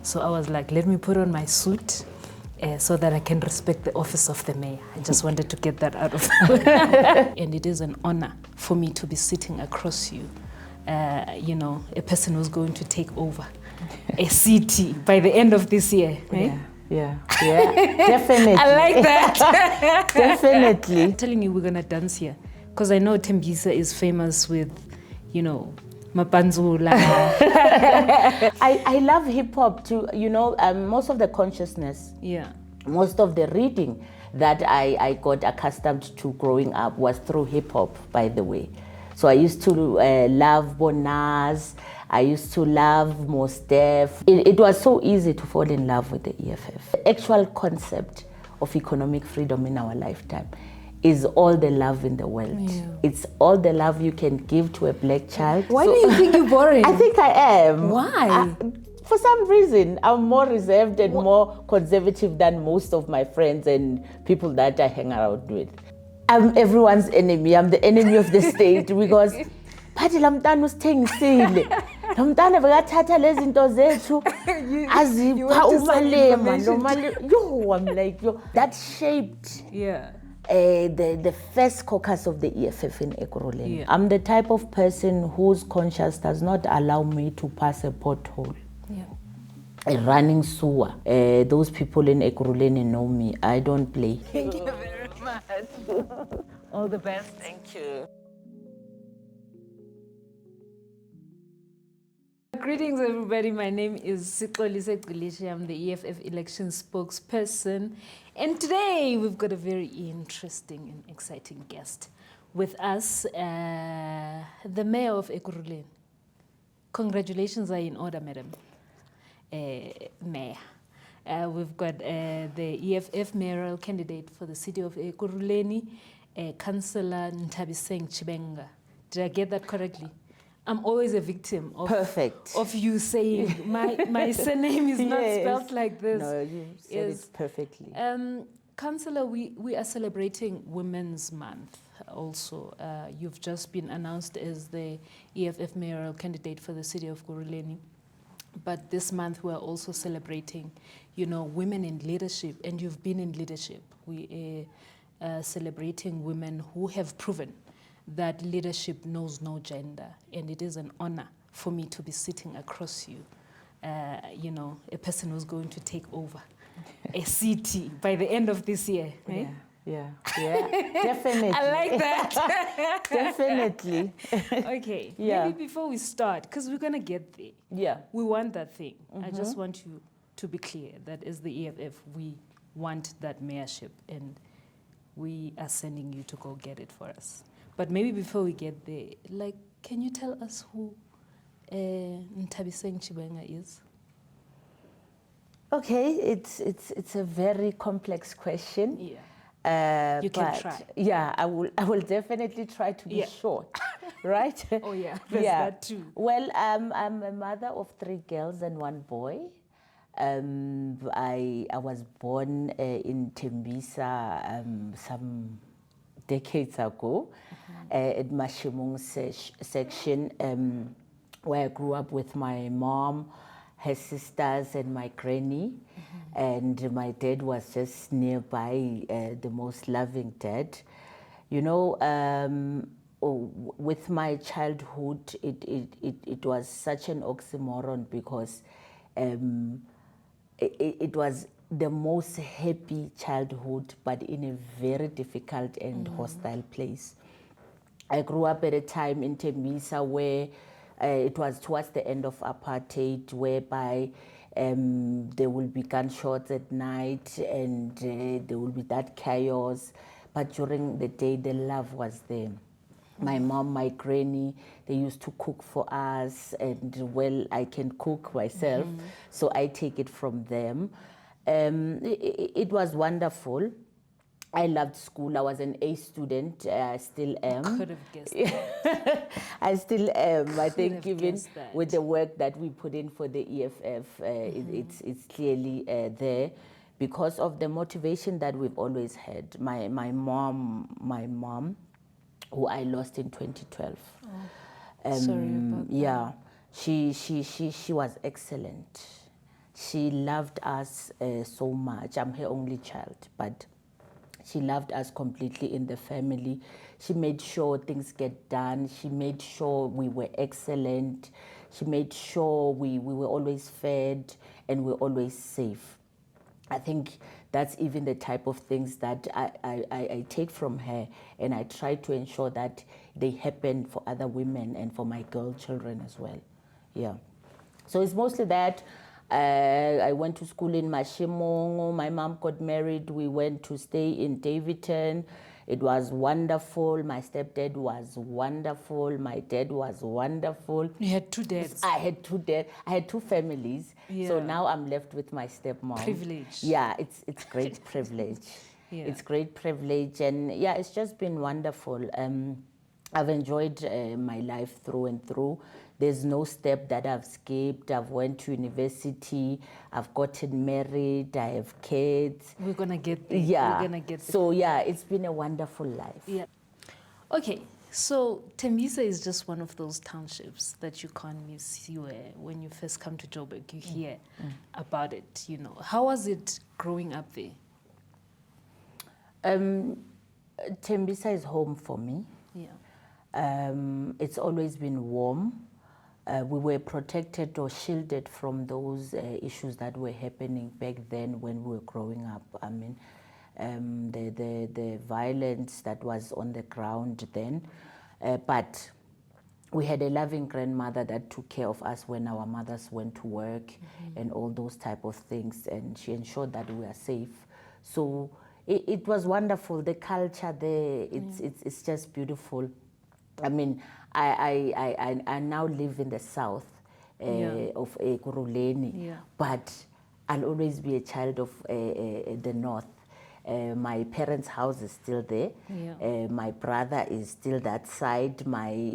So I was like, let me put on my suit so that I can respect the office of the mayor. I just wanted to get that out of the way. And it is an honor for me to be sitting across you, a person who's going to take over a city by the end of this year. Right? Yeah, definitely. I like that. Definitely. I'm telling you, we're going to dance here. Because I know Nthabiseng is famous with, Mapanzula. I love hip-hop too. Most of the consciousness, most of the reading that I got accustomed to growing up was through hip-hop, by the way. So I used to love Bonaz. I used to love Mos Def. It was so easy to fall in love with the EFF. The actual concept of economic freedom in our lifetime is all the love in the world. Yeah. It's all the love you can give to a black child. Why do you think you're boring? I think I am. Why? For some reason, I'm more reserved and more conservative than most of my friends and people that I hang around with. I'm everyone's enemy. I'm the enemy of the state because phathi lamntana usithengisile. Lamntana bekathatha lezi zinto zethu azipha umalema yo, I'm like, yo, that shaped the first caucus of the EFF in Ekurhuleni. Yeah. I'm the type of person whose conscience does not allow me to pass a pothole. Yeah. A running sewer. Those people in Ekurhuleni know me. I don't play. Thank you very much. All the best. Thank you. Greetings, everybody. My name is Cllr. I'm the EFF election spokesperson. And today we've got a very interesting and exciting guest with us, the mayor of Ekurhuleni. Congratulations are in order, madam. Mayor. We've got the EFF mayoral candidate for the City of Ekurhuleni, Councillor Nthabiseng Tshivhenga. Did I get that correctly? I'm always a victim of you saying my surname is not spelled like this. No, you said it perfectly. Councillor, we are celebrating Women's Month also. You've just been announced as the EFF mayoral candidate for the City of Ekurhuleni. But this month we're also celebrating, women in leadership, and you've been in leadership. We are celebrating women who have proven that leadership knows no gender, and it is an honor for me to be sitting across you, a person who's going to take over a city by the end of this year, right? Yeah, definitely. I like that. Definitely. Okay, maybe before we start, because we're going to get there. Yeah. We want that thing. I just want you to be clear that as the EFF, we want that mayorship, and we are sending you to go get it for us. But maybe before we get there, can you tell us who Nthabiseng Tshivhenga is? Okay, it's a very complex question. Yeah. You can try. Yeah, I will definitely try to be short, right? Oh yeah, there's that too. Well, I'm a mother of 3 girls and 1 boy. I was born in Nthabiseng some decades ago, at Mashimung section, where I grew up with my mom, her sisters, and my granny. And my dad was just nearby, the most loving dad. With my childhood, it was such an oxymoron because it was the most happy childhood, but in a very difficult and hostile place. I grew up at a time in Nthabiseng where it was towards the end of apartheid, whereby there will be gunshots at night and there will be that chaos. But during the day, the love was there. My mom, my granny, they used to cook for us, and I can cook myself, so I take it from them. It was wonderful. I loved school. I was an A student. I still am. Could have guessed that. I still am. I think even with the work that we put in for the EFF, it's clearly there because of the motivation that we've always had. My mom, who I lost in 2012. Sorry about that. Yeah, she was excellent. she loved us so much. I'm her only child, but she loved us completely in the family. She made sure things get done. She made sure we were excellent. She made sure we were always fed and we were always safe. I think that's even the type of things that I take from her, and I try to ensure that they happen for other women and for my girl children as well. Yeah. So it's mostly that. I went to school in Mashimongo. My mom got married. We went to stay in Davidton. It was wonderful. My stepdad was wonderful. My dad was wonderful. You had two dads. I had two dads. I had two families. Yeah. So now I'm left with my stepmom. Privilege. Yeah, it's great privilege. Yeah. It's great privilege, and yeah, it's just been wonderful. I've enjoyed my life through and through. There's no step that I've skipped. I've went to university. I've gotten married. I have kids. We're gonna get there. Yeah. We're gonna get there. So yeah, it's been a wonderful life. Yeah. Okay, so Nthabiseng is just one of those townships that you can't miss. When you first come to Joburg, you hear about it. You know, how was it growing up there? Nthabiseng is home for me. Yeah. It's always been warm. We were protected or shielded from those issues that were happening back then when we were growing up. I mean, the violence that was on the ground then. But we had a loving grandmother that took care of us when our mothers went to work and all those type of things, and she ensured that we are safe. So it was wonderful. The culture there, it's just beautiful. I mean, I now live in the south of Ekurhuleni, but I'll always be a child of the north. My parents' house is still there. Yeah. My brother is still that side.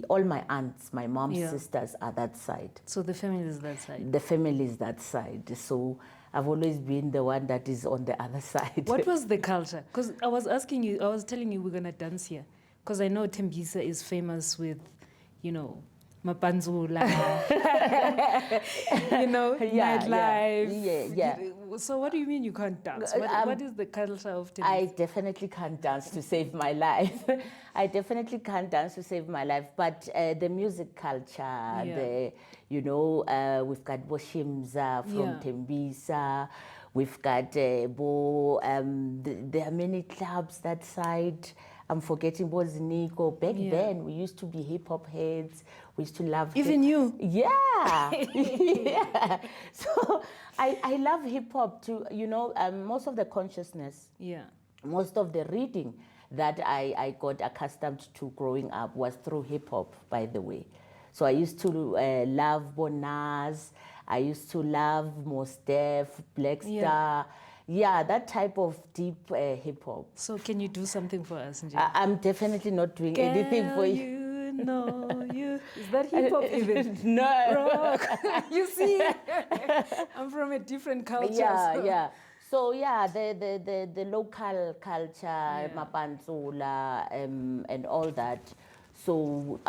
All my aunts, my mom's sisters are that side. So the family is that side? The family is that side. So I've always been the one that is on the other side. What was the culture? Because I was telling you we're going to dance here. Because I know Nthabiseng is famous with, you know, mapanzula, you know, nightlife. Yeah. So what do you mean you can't dance? What is the culture of Nthabiseng? I definitely can't dance to save my life. I definitely can't dance to save my life. But the music culture, we've got Boshimza from Nthabiseng. We've got there are many clubs that side. I'm forgetting Boziniko. Back then, we used to be hip-hop heads. We used to love Even you? Yeah. Yeah. So I love hip-hop too. Most of the consciousness, most of the reading that I got accustomed to growing up was through hip-hop, by the way. So I used to love Bonaz. I used to love Mos Def, Black Star. Yeah, that type of deep hip-hop. So can you do something for us, Nje? I'm definitely not doing anything for you. Is that hip-hop even? No. Rock. You see? I'm from a different culture. Yeah. So the local culture, mapanzula, and all that. So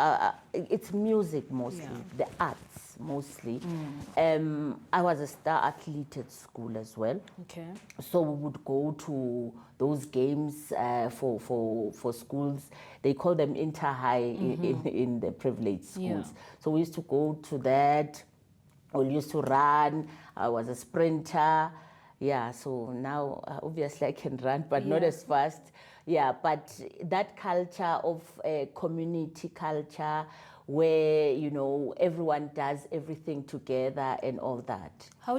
it's music mostly, the arts mostly. I was a star athlete at school as well. Okay. So we would go to those games for schools. They call them inter-high in the privileged schools. So we used to go to that. We used to run. I was a sprinter. Yeah, so now obviously I can run, but not as fast. Yeah, but that culture of community culture where, everyone does everything together and all that. How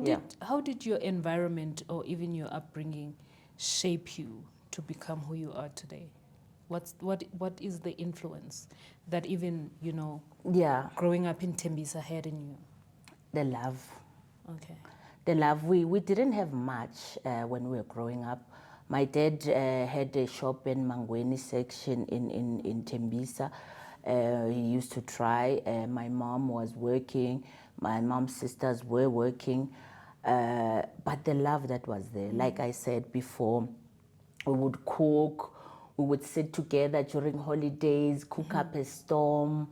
did your environment or even your upbringing shape you to become who you are today? What is the influence that even, growing up in Nthabiseng had in you? The love. Okay. The love. We didn't have much when we were growing up. My dad had a shop in Mangweni section in Nthabiseng. He used to try. My mom was working. My mom's sisters were working. But the love that was there, like I said before, we would cook. We would sit together during holidays, cook up a storm.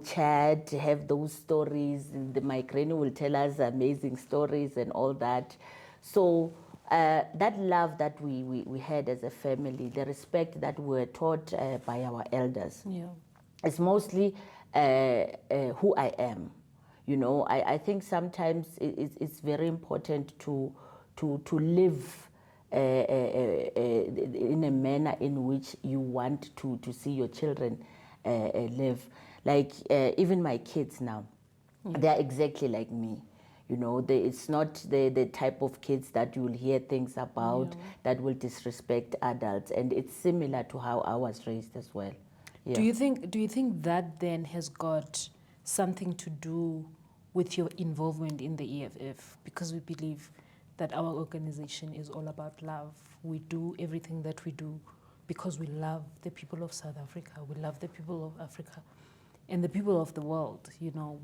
chat, have those stories. My granny will tell us amazing stories and all that. So that love that we had as a family, the respect that we were taught by our elders, it's mostly who I am. I think sometimes it's very important to live in a manner in which you want to see your children live. Like even my kids now, they're exactly like me. It's not the type of kids that you'll hear things about that will disrespect adults, and it's similar to how I was raised as well. Yeah. Do you think that then has got something to do with your involvement in the EFF? Because we believe that our organization is all about love. We do everything that we do because we love the people of South Africa. We love the people of Africa and the people of the world.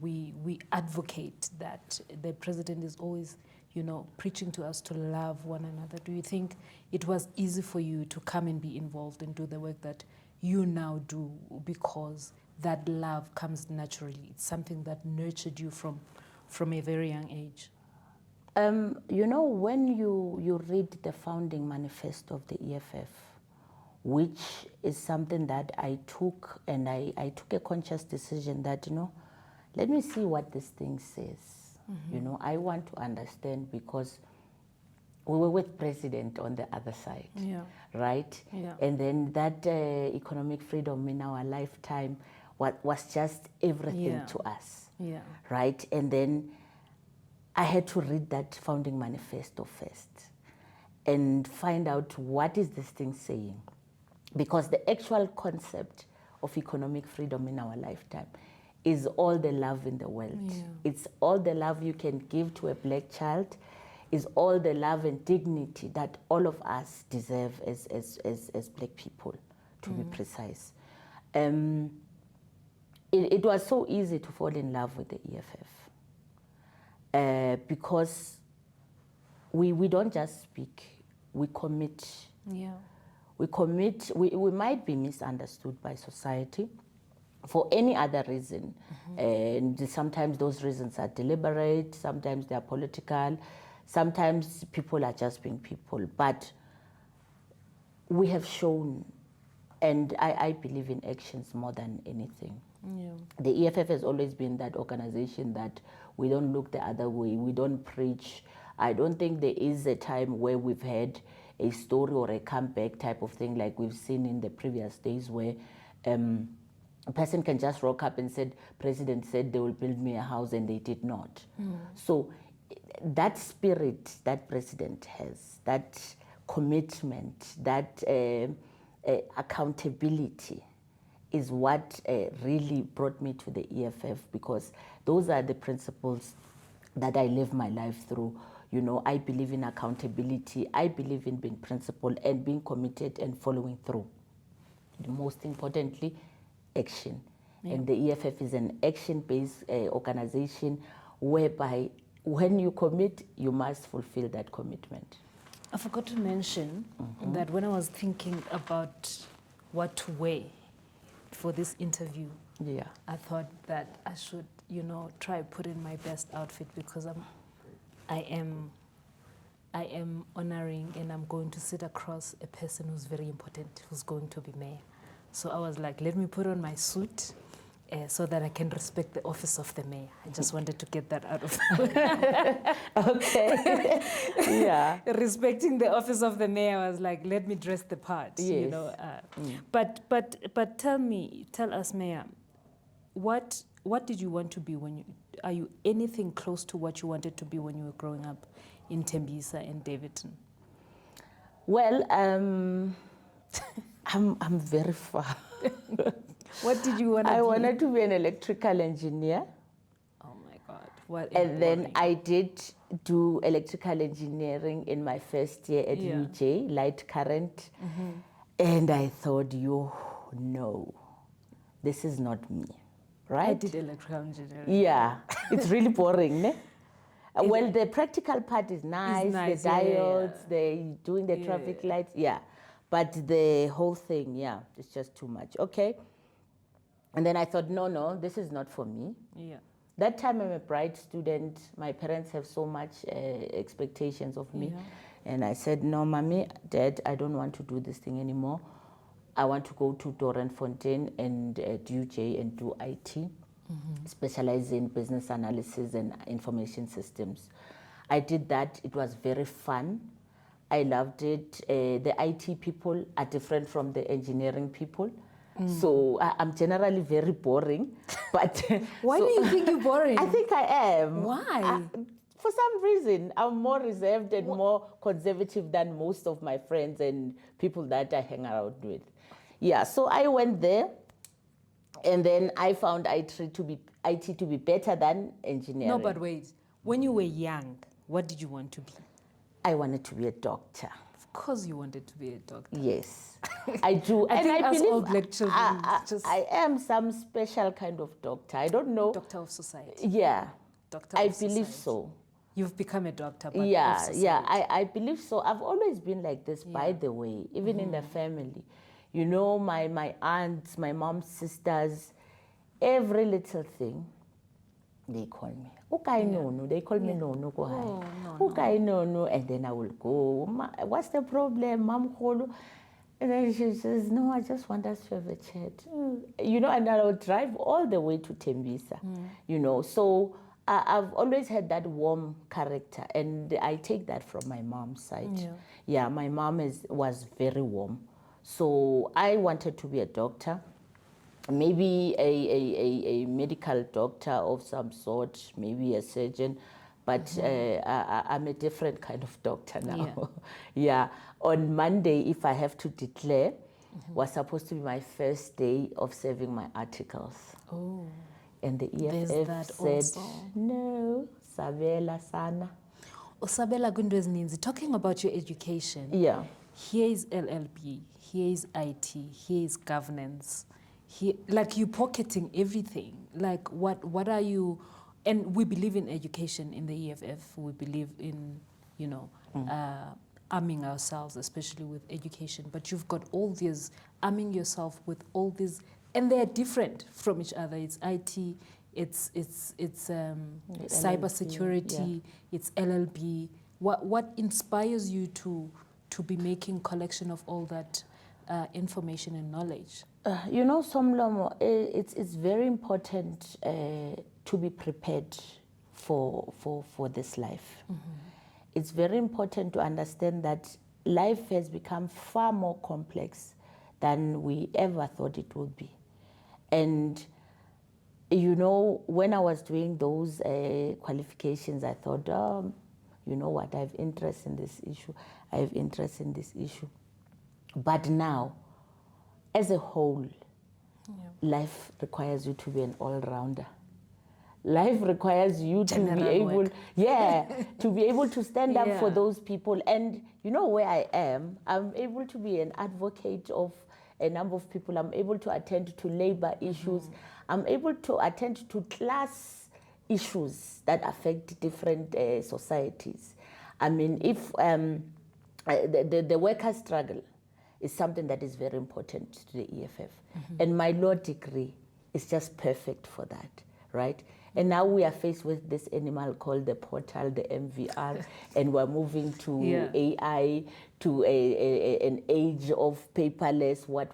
We advocate that. The president is always, preaching to us to love one another. Do you think it was easy for you to come and be involved and do the work that you now do because that love comes naturally? It's something that nurtured you from a very young age. When you read the founding manifesto of the EFF, which is something that I took, and I took a conscious decision that, let me see what this thing says. I want to understand, because we were with president on the other side, right? Yeah. And then that economic freedom in our lifetime was just everything to us, right? And then I had to read that founding manifesto first and find out what is this thing saying. Because the actual concept of economic freedom in our lifetime is all the love in the world. Yeah. It's all the love you can give to a black child, is all the love and dignity that all of us deserve as black people, to be precise. It was so easy to fall in love with the EFF because we don't just speak, we commit. Yeah. We commit, we might be misunderstood by society for any other reason. And sometimes those reasons are deliberate, sometimes they are political, sometimes people are just being people. But we have shown, and I believe in actions more than anything. Yeah. The EFF has always been that organization that we don't look the other way, we don't preach. I don't think there is a time where we've had a story or a comeback type of thing like we've seen in the previous days, where a person can just rock up and said, President said they will build me a house, and they did not. So that spirit that president has, that commitment, that accountability is what really brought me to the EFF, because those are the principles that I live my life through. I believe in accountability. I believe in being principled and being committed and following through. Most importantly, action. Yeah. And the EFF is an action-based organization whereby when you commit, you must fulfill that commitment. I forgot to mention that when I was thinking about what to wear for this interview, I thought that I should, try put in my best outfit, because I am honoring, and I'm going to sit across a person who's very important, who's going to be mayor. So I was like, let me put on my suit so that I can respect the office of the mayor. I just wanted to get that out of the way. Okay. Yeah. Respecting the office of the mayor, I was like, let me dress the part. Yes. But tell us, Mayor, what did you want to be are you anything close to what you wanted to be when you were growing up in Nthabiseng and Davidson? Well, I'm very far. What did you want to be? I wanted to be an electrical engineer. Oh my God. And then I did do electrical engineering in my first year at UJ, light current. And I thought, no, this is not me. Right? I did electrical engineering. Yeah, it's really boring, ne? Well, the practical part is nice, the diodes, doing the traffic lights, but the whole thing, it's just too much. Okay, And then I thought, no, this is not for me. Yeah. That time I'm a bright student. My parents have so much expectations of me. Yeah. And I said, no, mommy, dad, I don't want to do this thing anymore. I want to go to Dorenfontein and do UJ and do IT, specialize in business analysis and information systems. I did that. It was very fun. I loved it. The IT people are different from the engineering people. So I'm generally very boring. But Why do you think you're boring? I think I am. Why? For some reason, I'm more reserved and more conservative than most of my friends and people that I hang out with. Yeah, so I went there, and then I found IT to be better than engineering. No, but wait. When you were young, what did you want to be? I wanted to be a doctor. Of course you wanted to be a doctor. Yes, I do. I and think I as believe all black children, I am some special kind of doctor. I don't know. Doctor of society. Yeah, Doctor I of believe society. so. You've become a doctor, but Yeah, of society. yeah, I believe so. I've always been like this, by the way, even in the family. You know, my aunts, my mom's sisters, every little thing, they call me. Okay, no. They call me no. Go ahead. Okay, no. And then I will go. What's the problem, Mom? And then she says, no, I just want us to have a chat. You know, and I will drive all the way to Nthabiseng, you know. So I've always had that warm character, and I take that from my mom's side. Yeah, my mom was very warm. So I wanted to be a doctor, maybe a medical doctor of some sort, maybe a surgeon, but I'm a different kind of doctor now. Yeah. On Monday, if I have to declare, was supposed to be my first day of serving my articles. Oh. And the EFF said, also. no, sabela sana. Sabela kunto ezininzi. Talking about your education. Yeah. Here is LLB, here is IT, here is governance. Here, like you're pocketing everything. Like what are you? And we believe in education in the EFF. We believe in, you know, arming ourselves, especially with education. But you've got all these, arming yourself with all these, and they're different from each other. It's IT, it's cybersecurity, it's LLB. What inspires you to be making collection of all that information and knowledge? You know, Somlomo, it's very important to be prepared for this life. It's very important to understand that life has become far more complex than we ever thought it would be. And, you know, when I was doing those qualifications, I thought, you know what, I have interest in this issue. I have interest in this issue. But now, as a whole, life requires you to be an all-rounder. Life requires you to be able, to be able to stand up for those people. And you know where I am, I'm able to be an advocate of a number of people. I'm able to attend to labor issues. I'm able to attend to class issues that affect different societies. I mean, if the worker struggle is something that is very important to the EFF. And my law degree is just perfect for that, right? And now we are faced with this animal called the portal, the MVR, and we're moving to AI, to an age of paperless, what.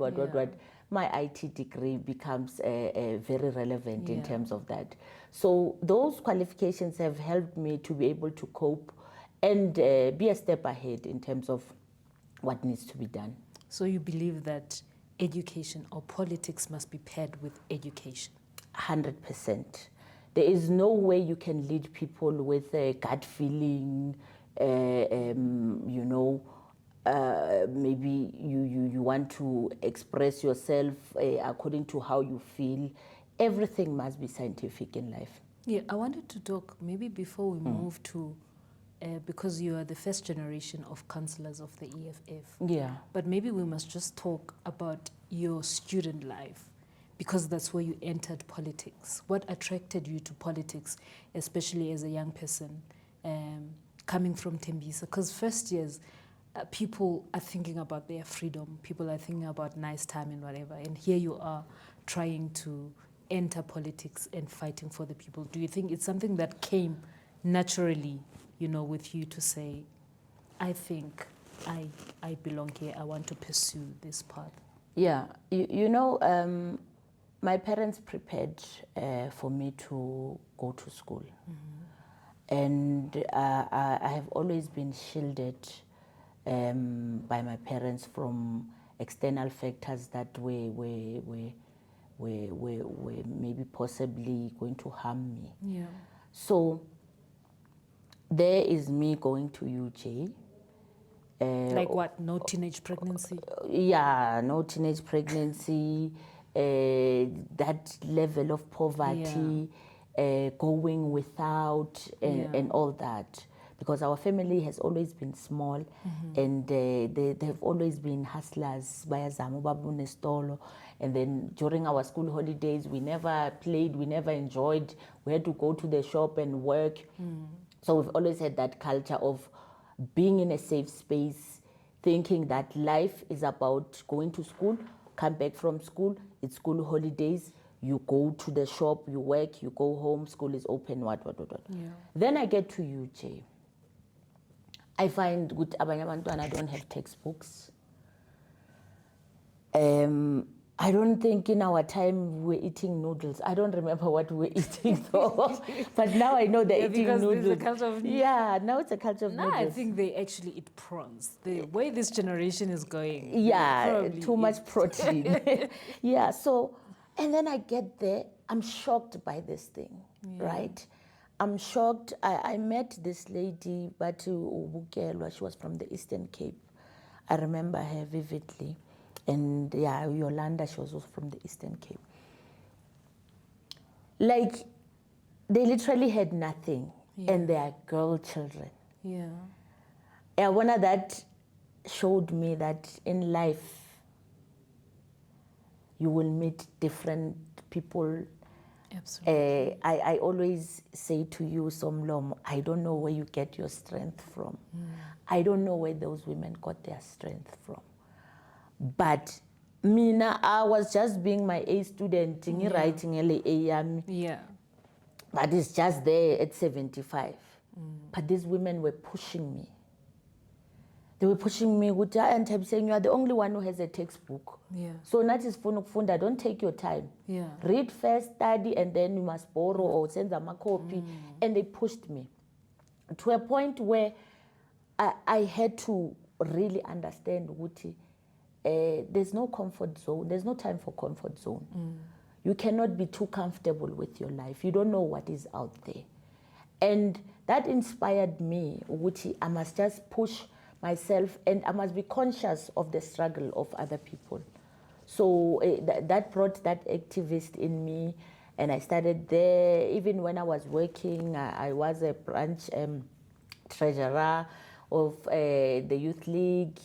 My IT degree becomes very relevant in terms of that. So those qualifications have helped me to be able to cope and be a step ahead in terms of what needs to be done. So you believe that education or politics must be paired with education? 100%. There is no way you can lead people with a gut feeling, you know, maybe you want to express yourself according to how you feel. Everything must be scientific in life. Yeah, I wanted to talk, maybe before we move to, because you are the first generation of councillors of the EFF. Yeah. But maybe we must just talk about your student life, because that's where you entered politics. What attracted you to politics, especially as a young person coming from Nthabiseng? Because first years, people are thinking about their freedom. People are thinking about nice time and whatever. And here you are trying to enter politics and fighting for the people? Do you think it's something that came naturally, with you to say, I think I belong here, I want to pursue this path? Yeah, my parents prepared for me to go to school. And I have always been shielded by my parents from external factors that were maybe possibly going to harm me. Yeah. So there is me going to UJ. Like what? No teenage pregnancy? Yeah, no teenage pregnancy, that level of poverty, going without, and all that. Because our family has always been small, and they've always been hustlers. And then during our school holidays, we never played, we never enjoyed. We had to go to the shop and work. So we've always had that culture of being in a safe space, thinking that life is about going to school, come back from school, it's school holidays, you go to the shop, you work, you go home, school is open, what. Yeah. Then I get to UJ. I find good abanye abantwana I don't have textbooks. I don't think in our time we were eating noodles. I don't remember what we were eating though. But now I know they're eating noodles. There's a culture of now it's a culture of noodles. I think they actually eat prawns. The way this generation is going. Yeah, too much protein. Yeah, so, and then I get there, I'm shocked by this thing, right? I'm shocked. I met this lady, Batu Ubukelwa. She was from the Eastern Cape. I remember her vividly. And yeah, Yolanda, she was also from the Eastern Cape. Like, they literally had nothing, and they are girl children. Yeah. And one of that showed me that in life, you will meet different people. Absolutely. I always say to you, Somlom, I don't know where you get your strength from. I don't know where those women got their strength from. But Mina, I was just being my A student, writing LA. Yeah. But it's just there at 75. But these women were pushing me. They were pushing me, and Nthabiseng, you are the only one who has a textbook. Yeah. So not is funda, don't take your time. Yeah. Read first, study, and then you must borrow or send them a copy. And they pushed me to a point where I had to really understand, Wuti, there's no comfort zone. There's no time for comfort zone. You cannot be too comfortable with your life. You don't know what is out there. And that inspired me, Wuti, I must just push myself, and I must be conscious of the struggle of other people. So that brought that activist in me, and I started there. Even when I was working, I was a branch treasurer of the Youth League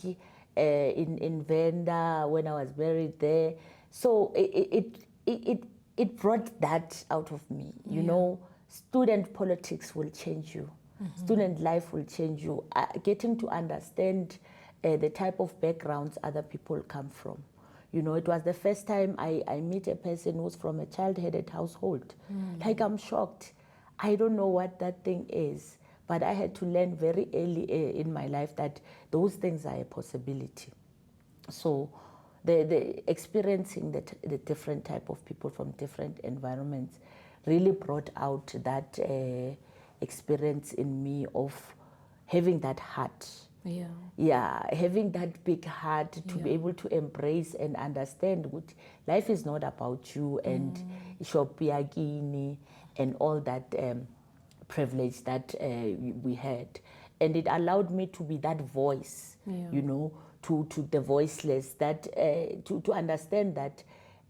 in Venda when I was buried there. So it brought that out of me. You know, student politics will change you. Student life will change you. Getting to understand the type of backgrounds other people come from. You know, it was the first time I meet a person who's from a child-headed household. Like, I'm shocked. I don't know what that thing is, but I had to learn very early in my life that those things are a possibility. So the experiencing the different type of people from different environments really brought out that experience in me of having that heart. Yeah, having that big heart to be able to embrace and understand what life is not about you and shopiagini and all that privilege that we had. And it allowed me to be that voice, you know, to the voiceless, that to understand that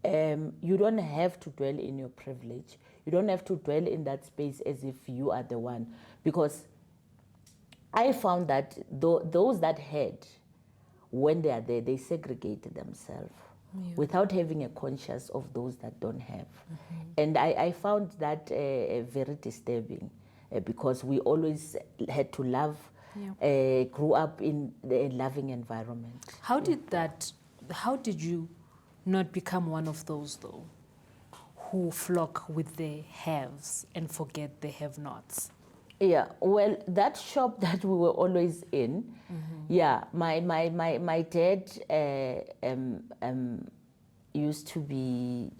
you don't have to dwell in your privilege. You don't have to dwell in that space as if you are the one. Because I found that those that had, when they are there, they segregate themselves without having a conscience of those that don't have. And I found that very disturbing because we always had to love, grew up in a loving environment. How did you not become one of those though? who flock with the haves and forget the have-nots? Yeah, well, that shop that we were always in, yeah, my dad used to be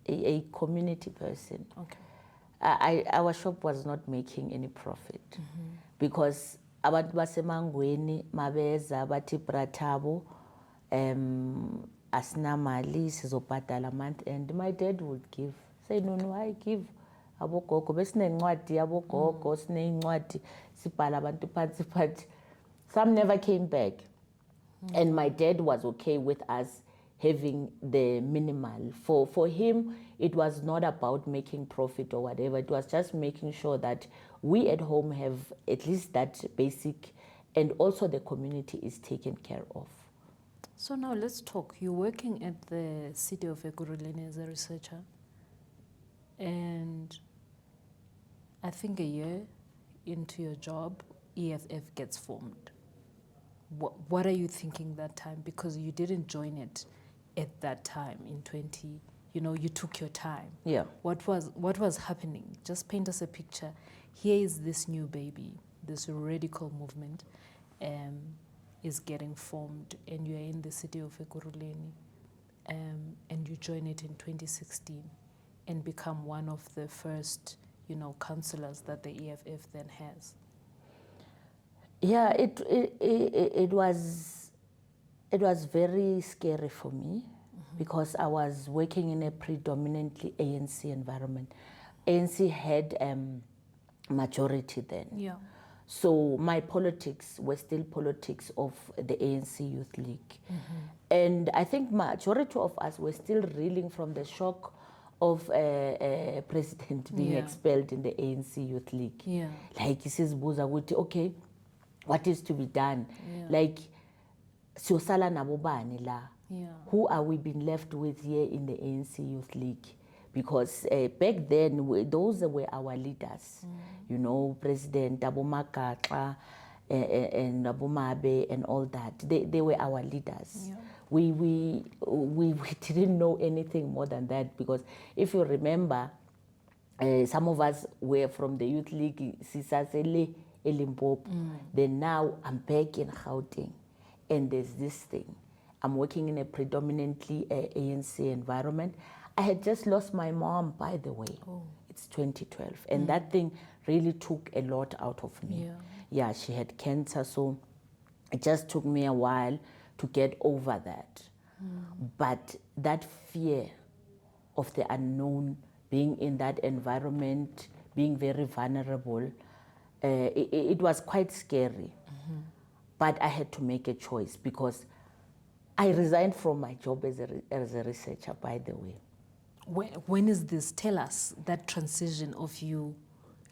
a community person. Okay. Our shop was not making any profit because abantu basemangweni mabeza bathi brathabo asinamali sizobhadala month end. My dad would give, say no, I give abogogo besinencwadi abogogo sineincwadi sibhala abantu phansi, but some never came back. And my dad was okay with us having the minimal. For him, it was not about making profit or whatever. It was just making sure that we at home have at least that basic, and also the community is taken care of. So now let's talk. You're working at the City of Ekurhuleni as a researcher, and I think a year into your job, EFF gets formed. What are you thinking that time? Because you didn't join it at that time in 20, you took your time. Yeah. What was happening? Just paint us a picture. Here is this new baby, this radical movement is getting formed, and you're in the City of Ekurhuleni, and you join it in 2016 and become one of the first, councillors that the EFF then has. Yeah, it was very scary for me because I was working in a predominantly ANC environment. ANC had majority then. Yeah. So my politics were still politics of the ANC Youth League. And I think majority of us were still reeling from the shock of president being expelled in the ANC Youth League. Yeah. Like he says, okay, what is to be done? Yeah. Like, siyosala nabobani la? Yeah. Who are we being left with here in the ANC Youth League? Because back then, those were our leaders. President Abu Makaka and Abu Mabe and all that. They were our leaders. Yeah. We didn't know anything more than that, because if you remember, some of us were from the Youth League, Sisasele, Limpopo. Then now I'm back in Gauteng, and there's this thing. I'm working in a predominantly ANC environment. I had just lost my mom, by the way. Oh. It's 2012, and that thing really took a lot out of me. Yeah, she had cancer, so it just took me a while to get over that. But that fear of the unknown, being in that environment, being very vulnerable, it was quite scary. But I had to make a choice, because I resigned from my job as a researcher, by the way. When is this? Tell us that transition of you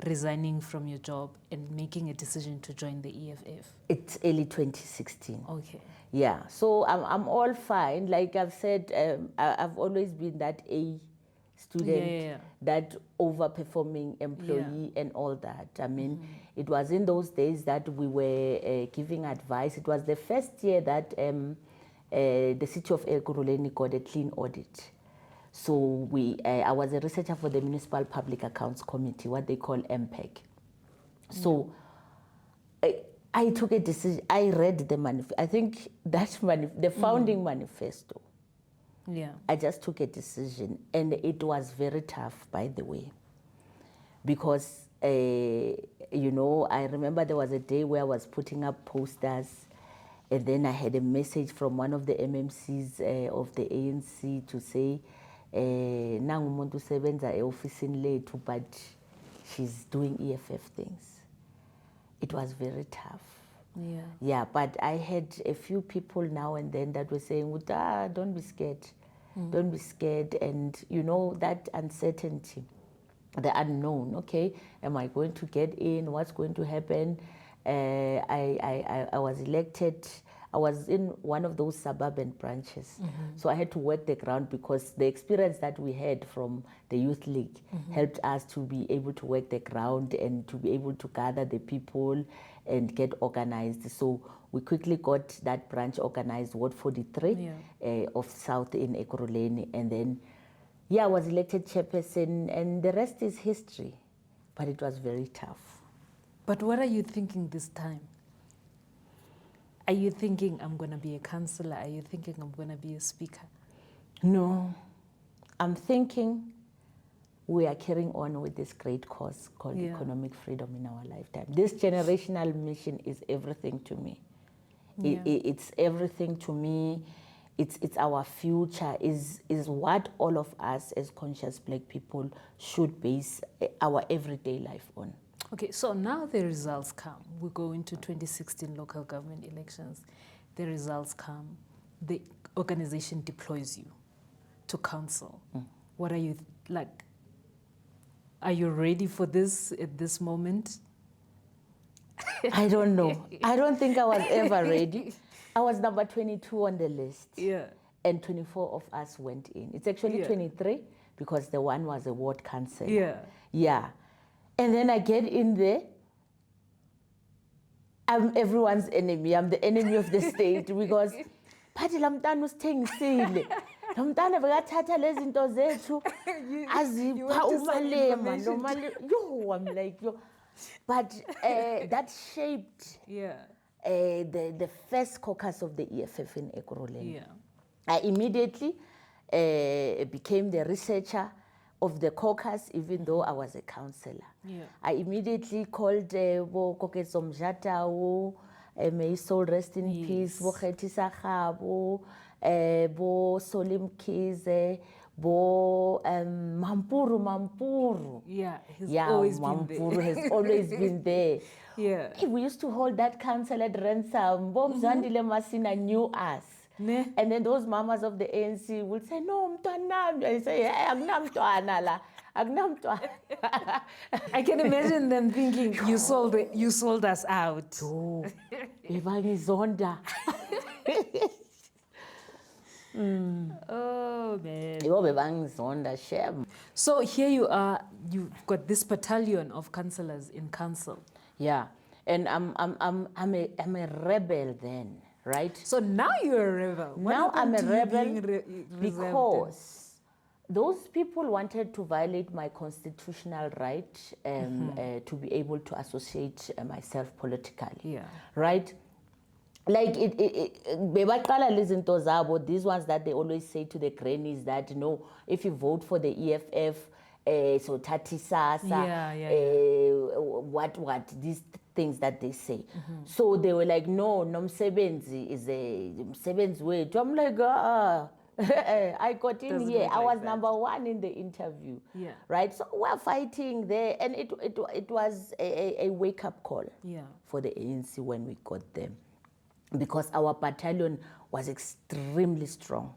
resigning from your job and making a decision to join the EFF. It's early 2016. Okay. Yeah, so I'm all fine. Like I've said, I've always been that A student, that overperforming employee and all that. I mean, it was in those days that we were giving advice. It was the first year that the City of Ekurhuleni got a clean audit. So I was a researcher for the Municipal Public Accounts Committee, what they call MPEC. So I took a decision. I read the manifesto. I think that the founding manifesto. Yeah. I just took a decision, and it was very tough, by the way, because I remember there was a day where I was putting up posters, and then I had a message from one of the MMCs of the ANC to say, nangu umuntu usebenza e-ofisini lethu, but she's doing EFF things. It was very tough. Yeah. Yeah, but I had a few people now and then that were saying, don't be scared. Don't be scared. And that uncertainty, the unknown, okay, am I going to get in? What's going to happen? I was elected. I was in one of those suburban branches. So I had to work the ground, because the experience that we had from the Youth League helped us to be able to work the ground and to be able to gather the people and get organized. So we quickly got that branch organized, Ward 43 of South in Ekurhuleni. And then Yeah, I was elected chairperson, and the rest is history. But it was very tough. But what are you thinking this time? Are you thinking I'm going to be a councillor? Are you thinking I'm going to be a speaker? No, I'm thinking we are carrying on with this great cause called economic freedom in our lifetime. This generational mission is everything to me. It's everything to me. It's our future, is what all of us as conscious Black people should base our everyday life on. Okay, so now the results come. We go into 2016 local government elections. The results come. The organization deploys you to council. What are you like? Are you ready for this at this moment? I don't know. I don't think I was ever ready. I was number 22 on the list. Yeah. And 24 of us went in. It's actually 23 because the one was a ward council. Yeah. Yeah. And then I get in there. I'm everyone's enemy. I'm the enemy of the state because phathi lamntana usithengisile. Lamntana bekathatha lezi zinto zethu azipha umalema nomali. Yo, I'm like yo. But that shaped the first caucus of the EFF in Ekurhuleni. Yeah. I immediately became the researcher of the caucus, even though I was a councillor. Yeah. I immediately called Bo Koketso Mjatao, may his soul rest in peace, Bo Khetisa Khabo, Bo Solim Kize, Bo Mampuru. Yeah, he's always Mampuru been there. has always been there. Yeah. Hey, we used to hold that council at ransom. Bo Mzandile Masina knew us. Ne? And then those mamas of the ANC would say, no, mtwana. I say, hey, agnamtwana la. Agnamtwana. I can imagine them thinking, you sold us out. Oh, bebangizonda. Oh, man. Yo, bebangizonda, shem. So here you are, you've got this battalion of councillors in council. Yeah, and I'm a rebel then, right? So now you're a rebel. What Now I'm a happened to you rebel being because those people wanted to violate my constitutional right to be able to associate myself politically. Yeah. Right? Like bebaqala lezi zinto zabo, these ones that they always say to the grannies that if you vote for the EFF, so Tati Sasa, what these things that they say. So they were like, no, Nomsebenzi is a Msebenzi way. I'm like, I got in Doesn't here. look I like was that. number one in the interview. Yeah. Right? So we're fighting there, and it was a wake-up call for the ANC when we got them. Because our battalion was extremely strong.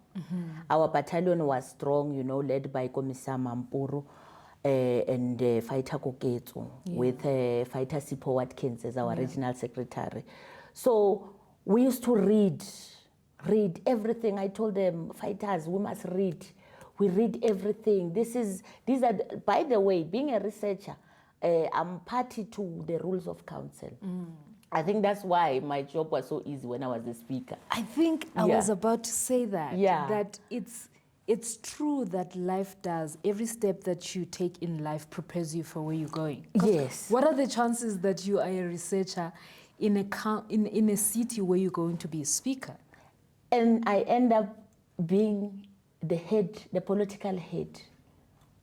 Our battalion was strong, led by Commissar Mampuru and Fighter Koketso with Fighter Sipho Watkins as our regional secretary. So we used to read everything. I told them, fighters, we must read. We read everything. These are, by the way, being a researcher, I'm party to the rules of council. I think that's why my job was so easy when I was the speaker. I think I was about to say that. Yeah. That it's true that life does. Every step that you take in life prepares you for where you're going. Yes. What are the chances that you are a researcher in a city where you're going to be a speaker? And I end up being the political head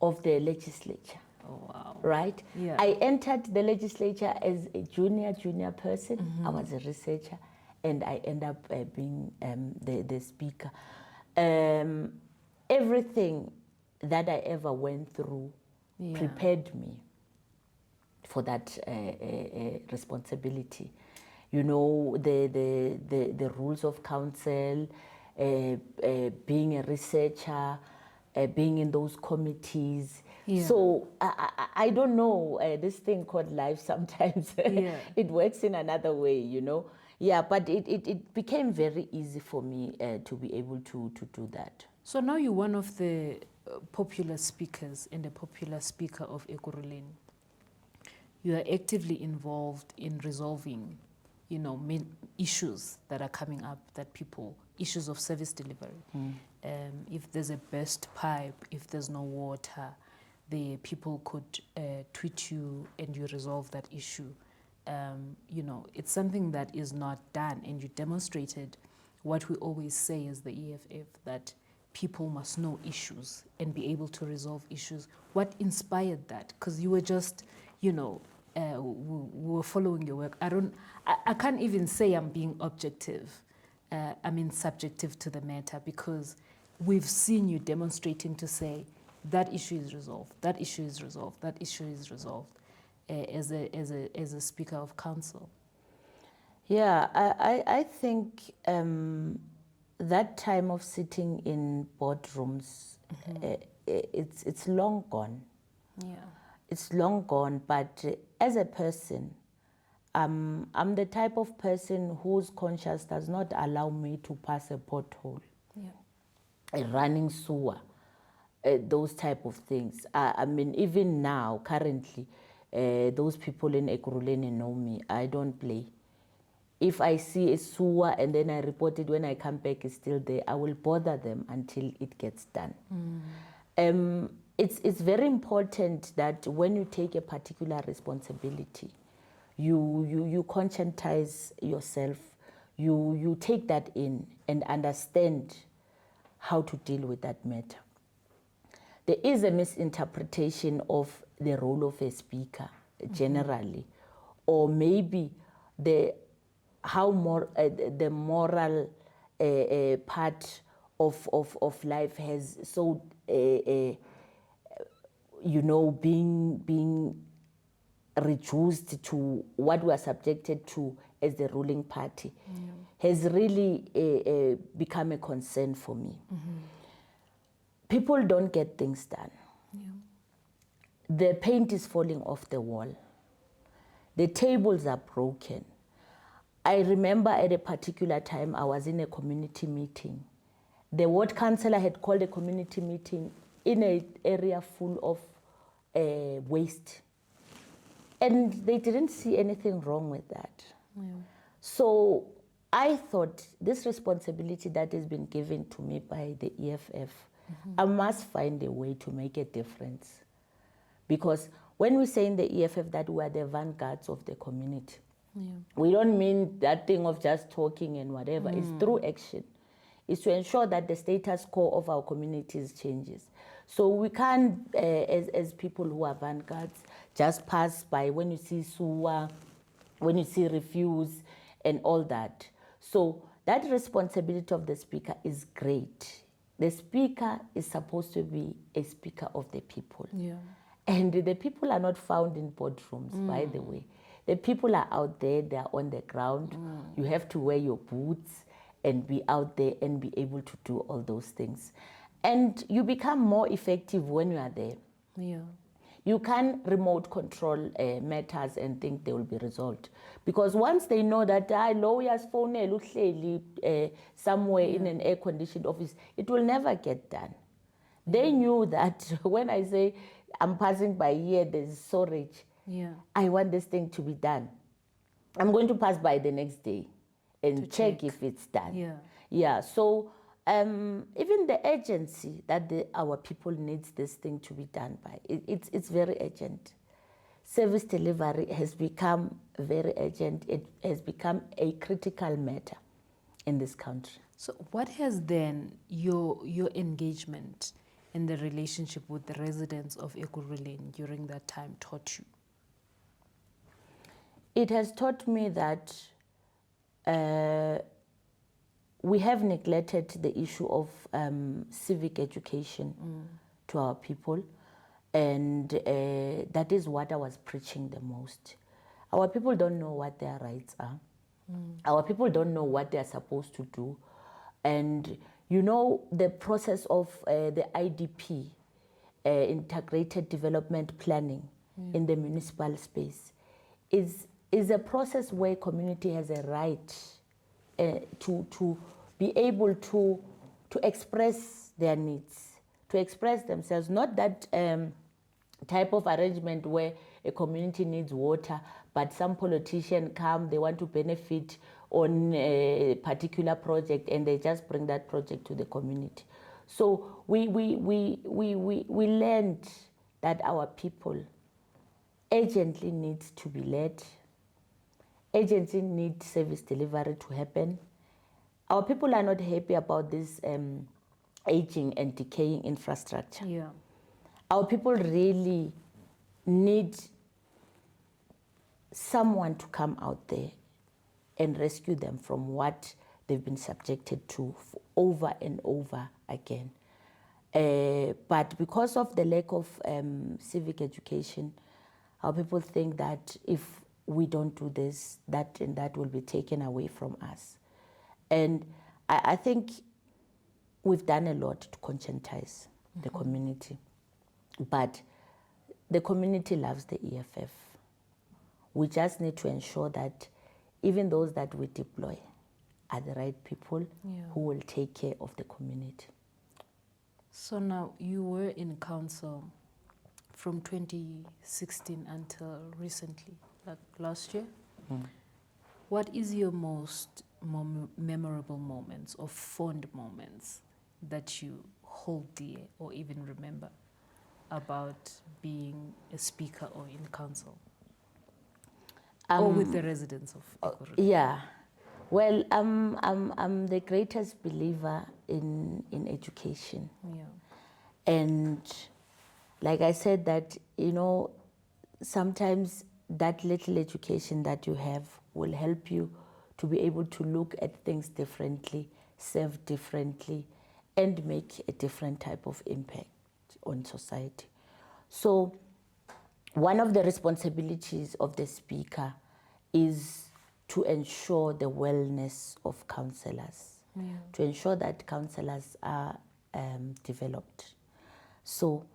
of the legislature. Oh, wow. Right? Yeah. I entered the legislature as a junior person. I was a researcher, and I end up being the speaker. Everything that I ever went through prepared me for that responsibility. The rules of council, being a researcher, being in those committees. Yeah. So I don't know, this thing called life sometimes, it works in another way, Yeah, but it became very easy for me to be able to do that. So now you're one of the popular speakers and the popular speaker of Ekurhuleni. You are actively involved in resolving, issues that are coming up that people issues of service delivery. If there's a burst pipe, if there's no water, the people could tweet you and you resolve that issue. You know, it's something that is not done, and you demonstrated what we always say as the EFF, that people must know issues and be able to resolve issues. What inspired that? Because you were just, you know, we were following your work. I can't even say I'm being objective. I mean subjective to the matter, because we've seen you demonstrating to say that issue is resolved, that issue is resolved, that issue is resolved as a Speaker of Council. Yeah, I think that time of sitting in boardrooms, it's long gone. Yeah. It's long gone, but as a person, I'm the type of person whose conscience does not allow me to pass a pothole, a running sewer, those type of things. I mean, even now, currently, those people in Ekurhuleni know me. I don't play. If I see a sewer and then I report it, when I come back it's still there, I will bother them until it gets done. It's very important that when you take a particular responsibility, you conscientize yourself, you take that in and understand how to deal with that matter. There is a misinterpretation of the role of a speaker generally, or maybe the moral part of life has so you know, being reduced to what we are subjected to as the ruling party has really become a concern for me. People don't get things done. The paint is falling off the wall. The tables are broken. I remember at a particular time I was in a community meeting. The ward councillor had called a community meeting in an area full of waste. And they didn't see anything wrong with that. So I thought this responsibility that has been given to me by the EFF, I must find a way to make a difference. Because when we say in the EFF that we are the vanguards of the community, we don't mean that thing of just talking and whatever. It's through action. It's to ensure that the status quo of our communities changes. So we can't, as people who are vanguards, just pass by when you see sewer, when you see refuse and all that. So that responsibility of the speaker is great. The speaker is supposed to be a speaker of the people. And the people are not found in boardrooms, by the way. The people are out there, they are on the ground. You have to wear your boots and be out there and be able to do all those things. And you become more effective when you are there. You can remote control matters and think they will be resolved. Because once they know that lawyers phone somewhere in an air-conditioned office, it will never get done. They knew that when I say, I'm passing by here, there's storage. I want this thing to be done. I'm going to pass by the next day and check if it's done. So even the urgency that our people needs this thing to be done by, it's very urgent. Service delivery has become very urgent. It has become a critical matter in this country. So what has then your engagement in the relationship with the residents of Ekurhuleni during that time taught you? It has taught me that we have neglected the issue of civic education to our people, and that is what I was preaching the most. Our people don't know what their rights are. Our people don't know what they are supposed to do. And you know, the process of the IDP, Integrated Development Planning in the municipal space, is a process where community has a right to be able to express their needs, to express themselves. Not that type of arrangement where a community needs water, but some politician come, they want to benefit on a particular project and they just bring that project to the community. So we learned that our people urgently need to be led, urgently need service delivery to happen. Our people are not happy about this aging and decaying infrastructure. Yeah. Our people really need someone to come out there and rescue them from what they've been subjected to over and over again. But because of the lack of civic education, our people think that if we don't do this, that and that will be taken away from us. And I think we've done a lot to conscientize the community. But the community loves the EFF. We just need to ensure that even those that we deploy are the right people who will take care of the community. So now you were in council from 2016 until recently, like last year. What is your most memorable moments or fond moments that you hold dear or even remember about being a speaker or in council? Or with the residents of Ekurhuleni? Yeah. Well, I'm the greatest believer in education. Yeah. And like I said that, sometimes that little education that you have will help you to be able to look at things differently, serve differently, and make a different type of impact on society. So one of the responsibilities of the speaker is to ensure the wellness of councillors, to ensure that councillors are developed. So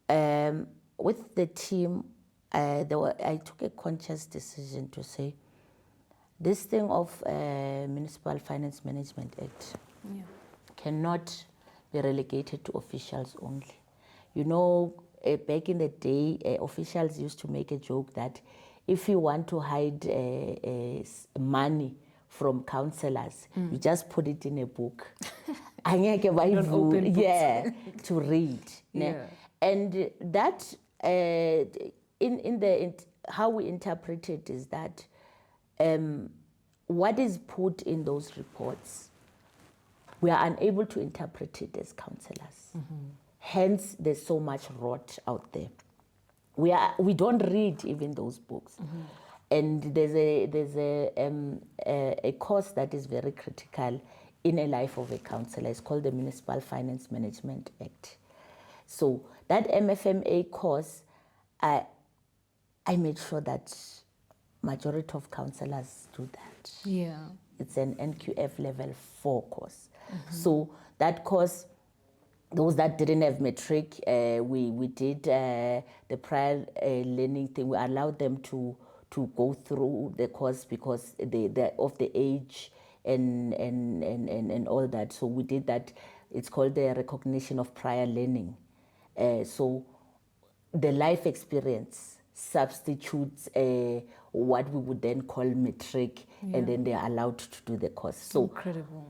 with the team, I took a conscious decision to say, this thing of Municipal Finance Management Act cannot be relegated to officials only. Back in the day, officials used to make a joke that if you want to hide money from councillors, you just put it in a book. Open books. To read. Yeah. And that, in how we interpret it is that what is put in those reports, we are unable to interpret it as councillors. Hence, there's so much rot out there. We don't read even those books. And there's a course that is very critical in a life of a councillor. It's called the Municipal Finance Management Act. So that MFMA course, I made sure that majority of councillors do that. Yeah. It's an NQF level 4 course. So that course, those that didn't have matric, we did the prior learning thing. We allowed them to go through the course because they're of the age and all that. So we did that. It's called the recognition of prior learning. So the life experience substitutes what we would then call matric, and then they're allowed to do the course. So incredible.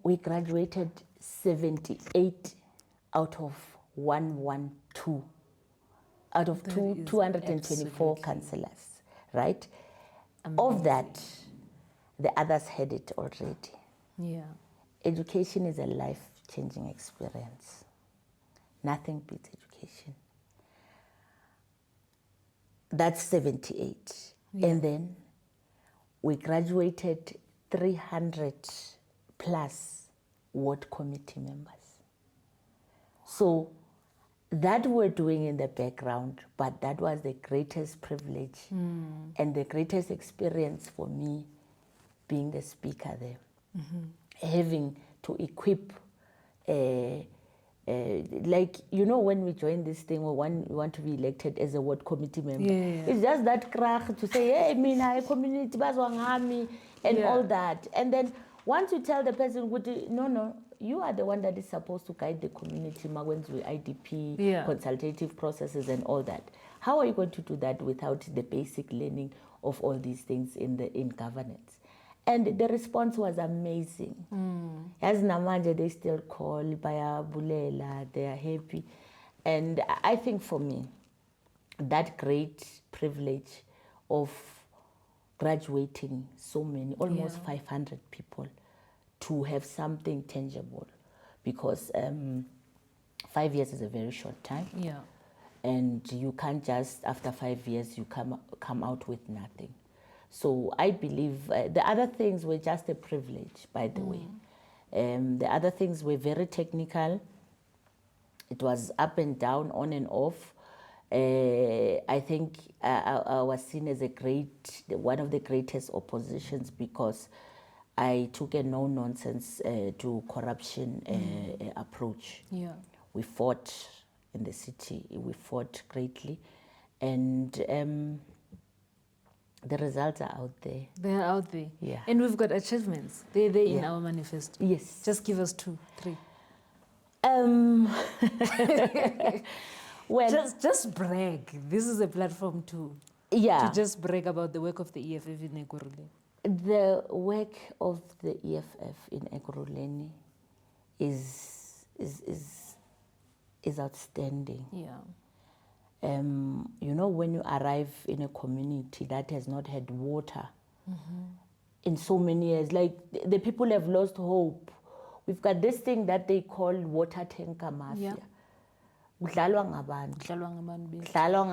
We graduated 78 out of 112, out of 224 councillors, right? Amazing. Of that, the others had it already. Yeah. Education is a life-changing experience. Nothing beats education. That's 78. Yeah. And then we graduated 300 plus ward committee members. So that we're doing in the background, but that was the greatest privilege and the greatest experience for me being the speaker there. Having to equip, when we join this thing, we want to be elected as a ward committee member. Yeah. It's just that krach to say, hey, mina, community, and all that. And then once you tell the person, no, you are the one that is supposed to guide the community, with IDP, consultative processes and all that. How are you going to do that without the basic learning of all these things in governance. And the response was amazing. As namanje, they still call, bayabulela, they are happy. And I think for me, that great privilege of graduating so many, almost 500 people, to have something tangible, because 5 years is a very short time. Yeah. And you can't just, after 5 years, you come out with nothing. So I believe the other things were just a privilege, by the way. The other things were very technical. It was up and down, on and off. I think I was seen as one of the greatest oppositions, because I took a no-nonsense to corruption approach. Yeah. We fought in the city. We fought greatly. And the results are out there. They're out there. Yeah. And we've got achievements. They're there in our manifesto. Yes. Just give us 2, 3. Well, just brag. This is a platform to just brag about the work of the EFF in Ekurhuleni. The work of the EFF in Ekurhuleni is outstanding. Yeah. You know, when you arrive in a community that has not had water in so many years, like the people have lost hope. We've got this thing that they call water tanker mafia. Kudlalwa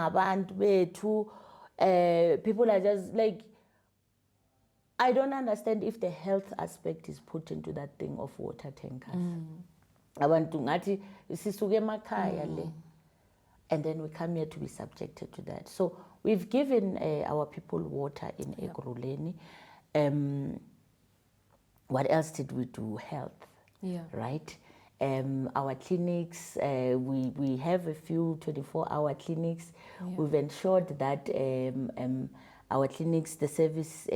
ngabantu bethu. People are just like, I don't understand if the health aspect is put into that thing of water tankers. Abantu ngathi sisuke emakhaya le. And then we come here to be subjected to that. So we've given our people water in Ekurhuleni. What else did we do? Health, right? Our clinics, we have a few 24-hour clinics. We've ensured that our clinics, the service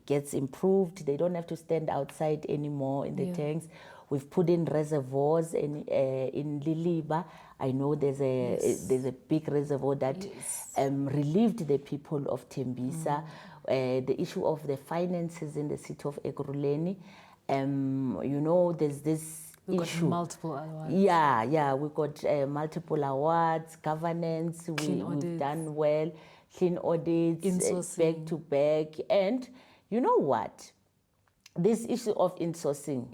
gets improved. They don't have to stand outside anymore in the tanks. We've put in reservoirs in Liliba. I know there's a big reservoir that relieved the people of Tembisa. The issue of the finances in the city of Ekurhuleni. You know, there's this We've issue. got multiple awards. Yeah, we've got multiple awards, governance. We've done well, clean audits, back to back. And you know what? This issue of insourcing,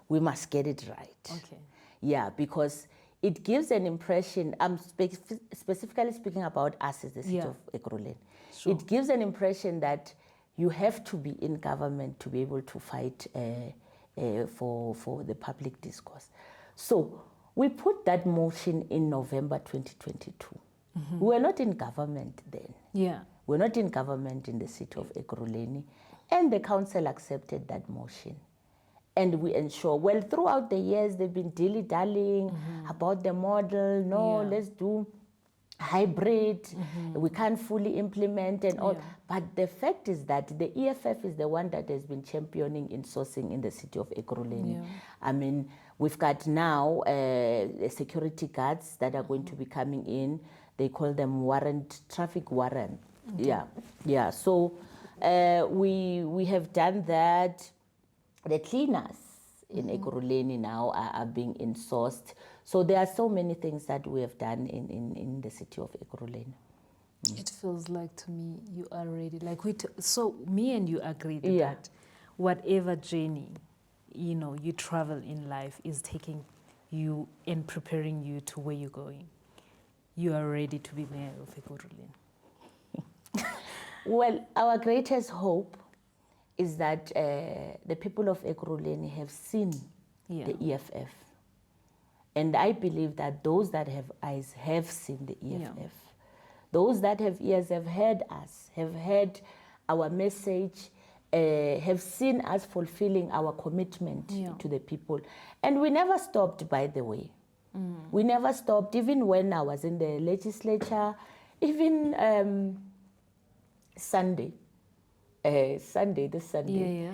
we must get it right. Okay. Yeah, because it gives an impression, I'm specifically speaking about us as the city of Ekurhuleni. Sure. It gives an impression that you have to be in government to be able to fight for the public discourse. So we put that motion in November 2022. We were not in government then. Yeah. We're not in government in the city of Ekurhuleni. And the council accepted that motion. And we ensure, well, throughout the years, they've been dilly-dallying about the model. No, let's do hybrid. We can't fully implement and all. But the fact is that the EFF is the one that has been championing insourcing in the city of Ekurhuleni. I mean, we've got now security guards that are going to be coming in. They call them traffic warrant. Yeah. So we have done that. The cleaners in Ekurhuleni now are being insourced. So there are so many things that we have done in the city of Ekurhuleni. It feels like to me you are ready. Like so me and you agreed that whatever journey you travel in life is taking you and preparing you to where you're going. You are ready to be mayor of Ekurhuleni. Well, our greatest hope is that the people of Ekurhuleni have seen the EFF. And I believe that those that have eyes have seen the EFF. Those that have ears have heard us, have heard our message, have seen us fulfilling our commitment to the people. And we never stopped, by the way. We never stopped, even when I was in the legislature, even Sunday. This Sunday.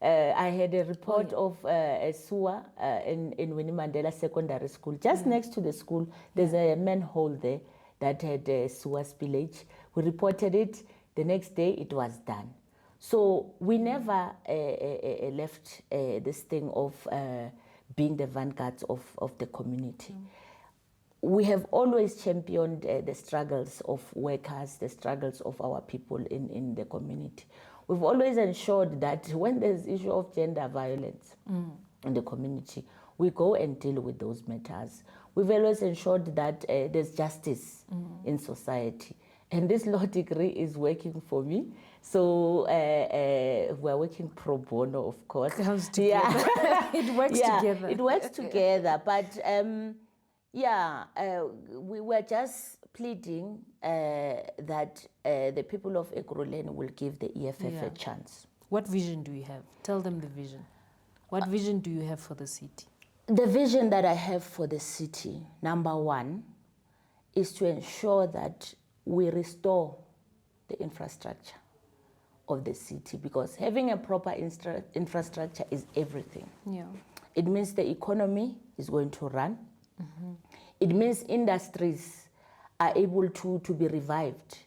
I had a report of a sewer in Winnie Mandela Secondary School. Just next to the school, there's a manhole there that had a sewer spillage. We reported it. The next day it was done. So we never left this thing of being the vanguards of the community. We have always championed the struggles of workers, the struggles of our people in the community. We've always ensured that when there's issue of gender violence in the community, we go and deal with those matters. We've always ensured that there's justice in society. And this law degree is working for me. So we're working pro bono, of course. Comes together. It works together. It works together. But we were just pleading that the people of Ekurhuleni will give the EFF a chance. What vision do you have? Tell them the vision. What vision do you have for the city? The vision that I have for the city, number one, is to ensure that we restore the infrastructure of the city, because having a proper infrastructure is everything. Yeah. It means the economy is going to run. It means industries are able to be revived.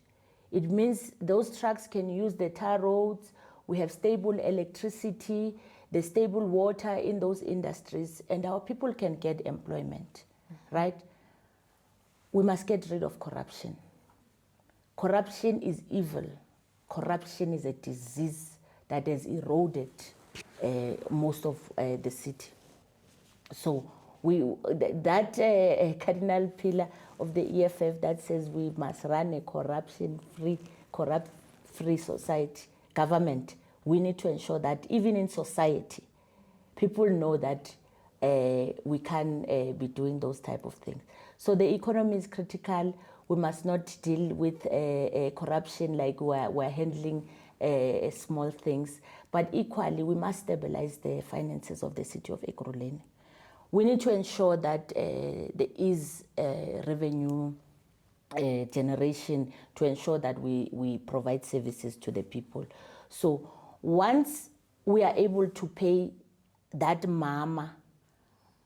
It means those trucks can use the tar roads. We have stable electricity, the stable water in those industries, and our people can get employment, right? We must get rid of corruption. Corruption is evil. Corruption is a disease that has eroded most of the city. So that cardinal pillar of the EFF that says we must run a corrupt-free society, government, we need to ensure that even in society, people know that we can be doing those type of things. So the economy is critical. We must not deal with corruption like we're handling small things, but equally we must stabilize the finances of the city of Ekurhuleni. We need to ensure that there is revenue generation to ensure that we provide services to the people. So once we are able to pay that mama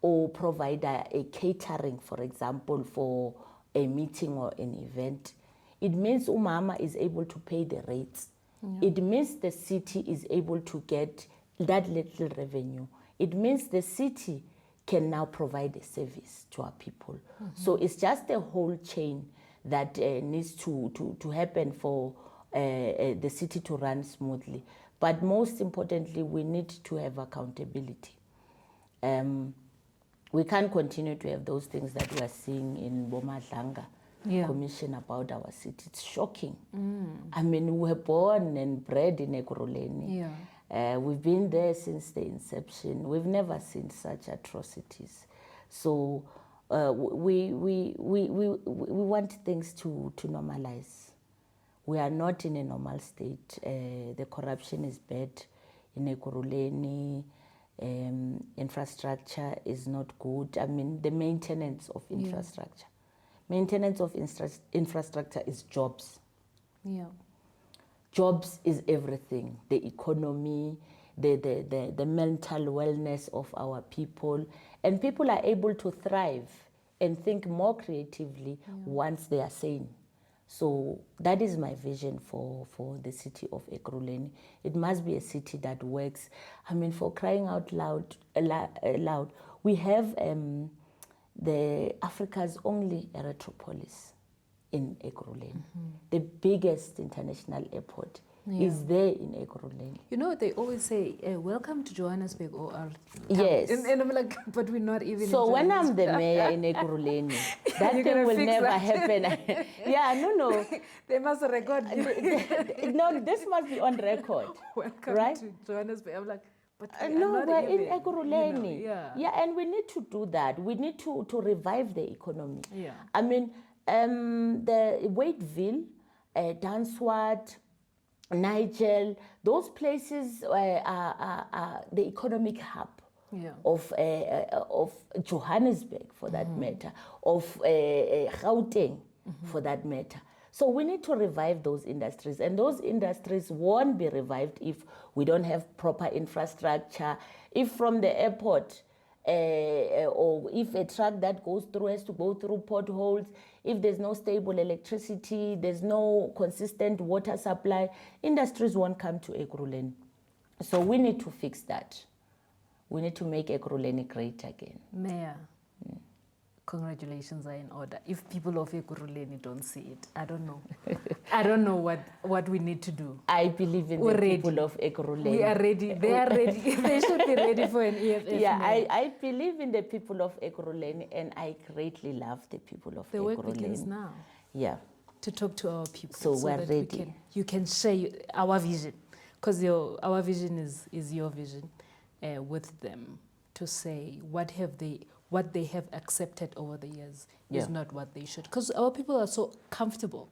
or provide a catering, for example, for a meeting or an event, it means umama is able to pay the rates. Yeah. It means the city is able to get that little revenue. It means the city can now provide a service to our people. So it's just a whole chain that needs to happen for the city to run smoothly. But most importantly, we need to have accountability. We can't continue to have those things that we are seeing in Bomadlanga Commission about our city. It's shocking. I mean, we were born and bred in Ekurhuleni. We've been there since the inception. We've never seen such atrocities. So we want things to normalize. We are not in a normal state. The corruption is bad in Ekurhuleni. Infrastructure is not good. I mean, the maintenance of infrastructure. Maintenance of infrastructure is jobs. Jobs is everything. The economy, the mental wellness of our people. And people are able to thrive and think more creatively once they are sane. So that is my vision for the city of Ekurhuleni. It must be a city that works. I mean, for crying out loud, we have the Africa's only aerotropolis in Ekurhuleni. The biggest international airport is there in Ekurhuleni. You know, they always say, welcome to Johannesburg, or yes. And I'm like, but we're not even so when I'm the mayor in Ekurhuleni, that thing will never happen. No. They must record you. No, this must be on record. Welcome right? to Johannesburg. I'm like, but we're in Ekurhuleni. And we need to do that. We need to revive the economy. I mean, the Wadeville, Danswad, Nigel, those places are the economic hub of Johannesburg, for that matter, of Gauteng, for that matter. So we need to revive those industries, and those industries won't be revived if we don't have proper infrastructure. If from the airport or if a truck that goes through has to go through potholes, if there's no stable electricity, there's no consistent water supply, industries won't come to Ekurhuleni. So we need to fix that. We need to make Ekurhuleni great again. Mayor, congratulations are in order. If people of Ekurhuleni don't see it, I don't know. I don't know what we need to do. I believe in the people of Ekurhuleni. We are ready. They are ready. They should be ready for an EFF. Yeah, I believe in the people of Ekurhuleni, and I greatly love the people of Ekurhuleni. The work begins now. Yeah. To talk to our people. So we're that ready. You can share our vision, because our vision is your vision with them, to say what they have accepted over the years is not what they should. Because our people are so comfortable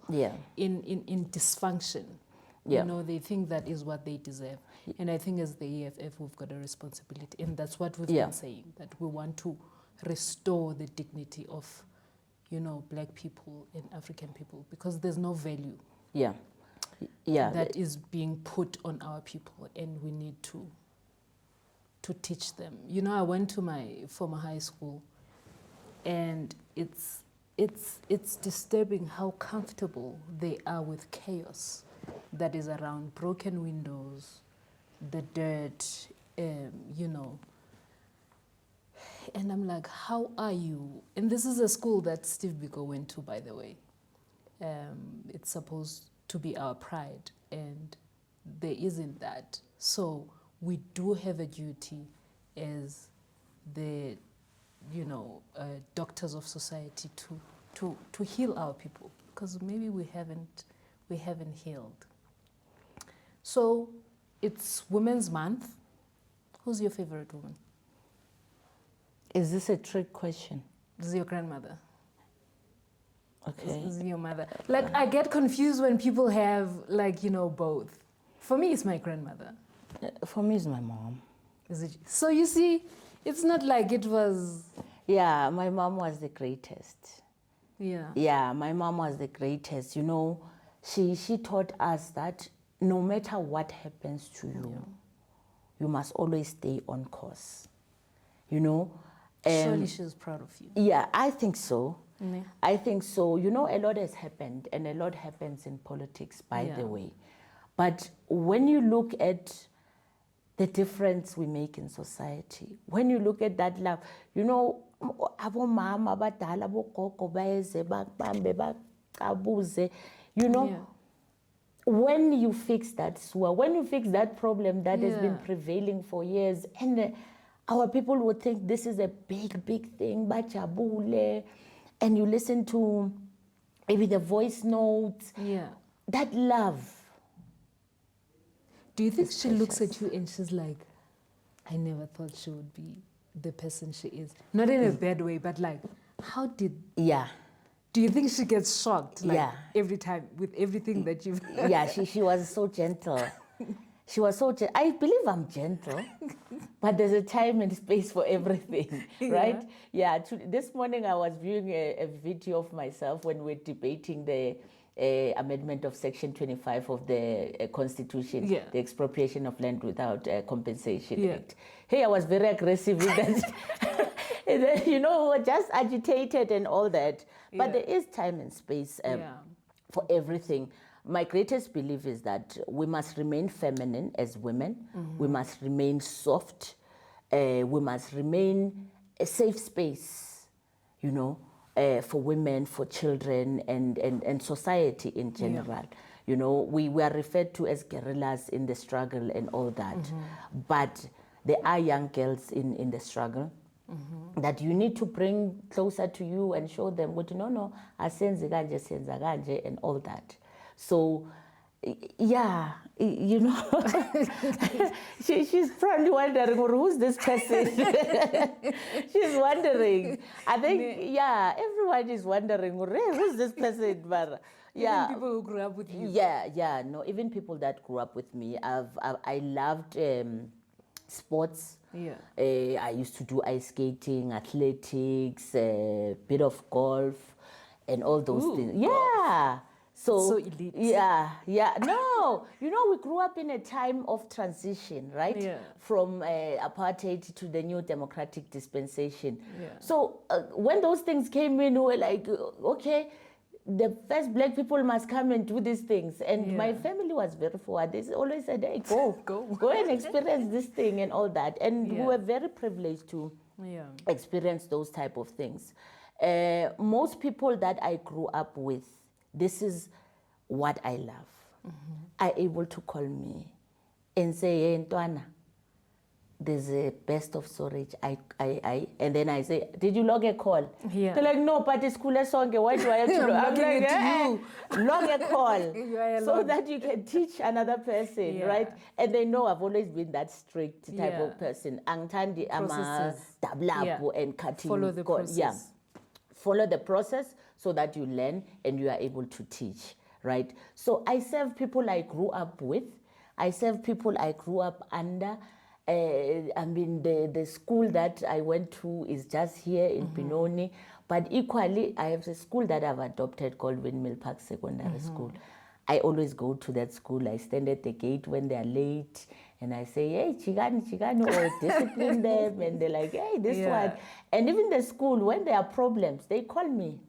in dysfunction. Yeah. You know, they think that is what they deserve. And I think as the EFF, we've got a responsibility. And that's what we've been saying, that we want to restore the dignity of, you know, Black people and African people, because there's no value that is being put on our people, and we need to teach them. You know, I went to my former high school, and it's disturbing how comfortable they are with chaos that is around, broken windows, the dirt, you know. And I'm like, how are you? And this is a school that Steve Biko went to, by the way. It's supposed to be our pride, and there isn't that. So we do have a duty as the, you know, doctors of society to heal our people, because maybe we haven't healed. So it's Women's Month. Who's your favorite woman? Is this a trick question? This is your grandmother. Okay. This is your mother. Like, I get confused when people have, like, you know, both. For me, it's my grandmother. For me, it's my mom. Is it? So you see, it's not like it was... Yeah, my mom was the greatest. Yeah. Yeah, my mom was the greatest. You know, she taught us that no matter what happens to you, you must always stay on course. You know? Surely she was proud of you. Yeah, I think so. Yeah. I think so. You know, a lot has happened, and a lot happens in politics, by the way. But when you look at the difference we make in society, when you look at that love, you know, abomama abadala abogogo bayeze babambe baqabuze, you know, when you fix that sewer, when you fix that problem that has been prevailing for years, and our people would think this is a big thing, bajabule, and you listen to maybe the voice notes, that love. Do you think she looks at you and she's like, I never thought she would be the person she is? Not in a bad way, but like, how did... Yeah. Do you think she gets shocked, like, every time with everything that you've... Yeah, she was so gentle. She was so gentle. I believe I'm gentle, but there's a time and space for everything, right? Yeah, this morning I was viewing a video of myself when we're debating the amendment of Section 25 of the Constitution, the expropriation of land without compensation act. Hey, I was very aggressive with that. You know, just agitated and all that. But there is time and space for everything. My greatest belief is that we must remain feminine as women. We must remain soft. We must remain a safe space, you know, for women, for children, and society in general. You know, we are referred to as guerrillas in the struggle and all that. But there are young girls in the struggle that you need to bring closer to you and show them what, no, asenze kanje, senza kanje, and all that. So, yeah, you know, she's probably wondering, who's this person? She's wondering. I think, everyone is wondering, who's this person? But, even people who grew up with you. Yeah, no, even people that grew up with me. I loved sports. I used to do ice skating, athletics, a bit of golf, and all those things. Yeah. So elite. Yeah. No, we grew up in a time of transition, right? Yeah. From apartheid to the new democratic dispensation. Yeah. So when those things came in, we were like, okay, the first black people must come and do these things. And my family was very forward. They always said, hey, go and experience this thing and all that. And we were very privileged to experience those type of things. Most people that I grew up with, this is what I love, are able to call me and say, hey, Ntwana, there's a best of storage. And then I say, did you log a call? Yeah. They're like, no, but it's cool song. Why do I have to log? I'm like, log a call so that you can teach another person, right? And they know I've always been that strict type of person. Angtandi ama dablapo and cutting. Follow the process. Yeah. Follow the process so that you learn and you are able to teach, right? So I serve people I grew up with. I serve people I grew up under. I mean, the school that I went to is just here in Benoni. But equally, I have a school that I've adopted called Windmill Park Secondary School. I always go to that school. I stand at the gate when they're late. And I say, hey, Chigani, or discipline them. And they're like, hey, this one. And even the school, when there are problems, they call me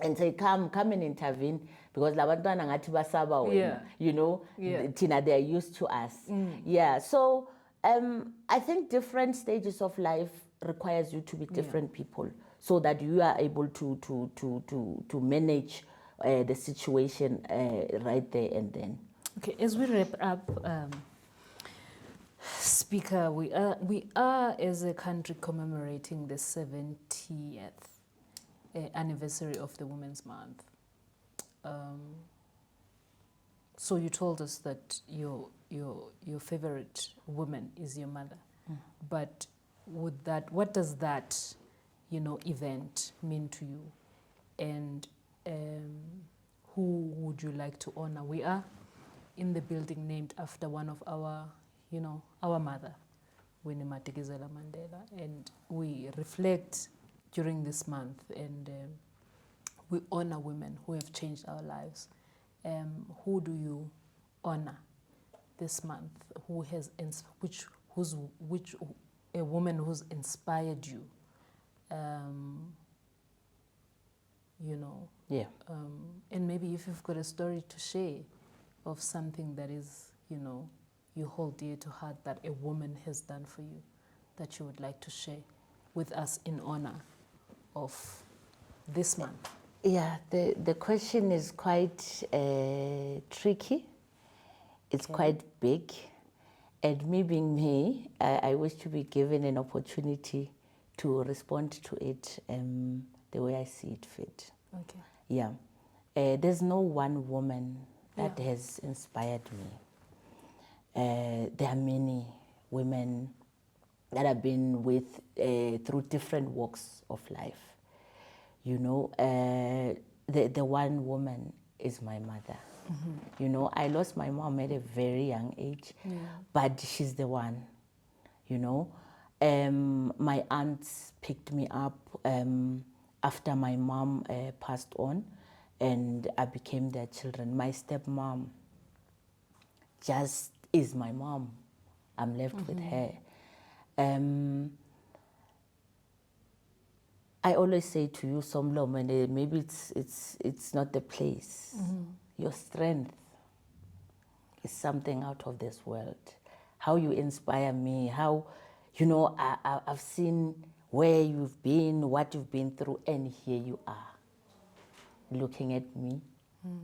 and say, come and intervene. Because labantwana ngathi basaba wena, Tina, they're used to us. So I think different stages of life requires you to be different people so that you are able to manage the situation right there and then. Okay, as we wrap up, Speaker, we are as a country commemorating the 70th anniversary of the Women's Month. So you told us that your favorite woman is your mother, but what does that event mean to you, and who would you like to honor? We are in the building named after one of our mother, Winnie Madikizela Mandela, and we reflect during this month, and we honor women who have changed our lives. Who do you honor this month? A woman who's inspired you? And maybe if you've got a story to share of something that is, you hold dear to heart that a woman has done for you, that you would like to share with us in honor of this month. Yeah, the question is quite tricky. It's quite big. And me being me, I wish to be given an opportunity to respond to it the way I see it fit. Okay. Yeah. There's no one woman that has inspired me. There are many women that I've been with through different walks of life. The one woman is my mother. I lost my mom at a very young age, but she's the one. My aunts picked me up after my mom passed on, and I became their children. My stepmom just is my mom. I'm left with her. I always say to you, Somlo, and maybe it's not the place. Your strength is something out of this world. How you inspire me, how, I've seen where you've been, what you've been through, and here you are, looking at me,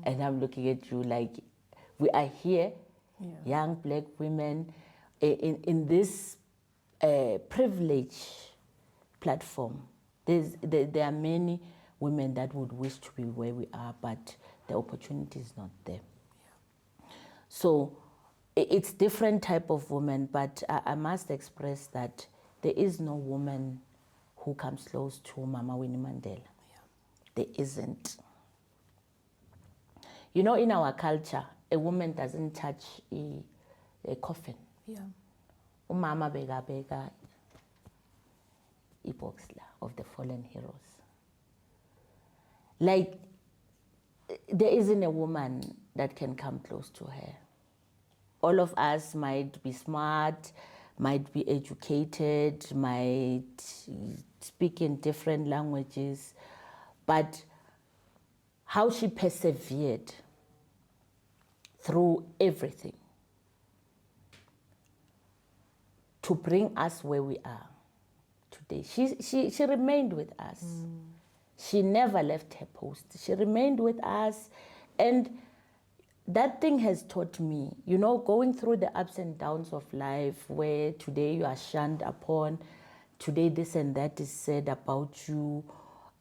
and I'm looking at you like we are here, young black women, in this privileged platform. There are many women that would wish to be where we are, but the opportunity is not there. So it's different type of woman, but I must express that there is no woman who comes close to Mama Winnie Mandela. There isn't. In our culture, a woman doesn't touch a coffin. Umama bega box of the fallen heroes. Like, there isn't a woman that can come close to her. All of us might be smart, might be educated, might speak in different languages, but how she persevered through everything to bring us where we are today. She remained with us. She never left her post. She remained with us, and that thing has taught me, going through the ups and downs of life, where today you are shunned upon, today this and that is said about you.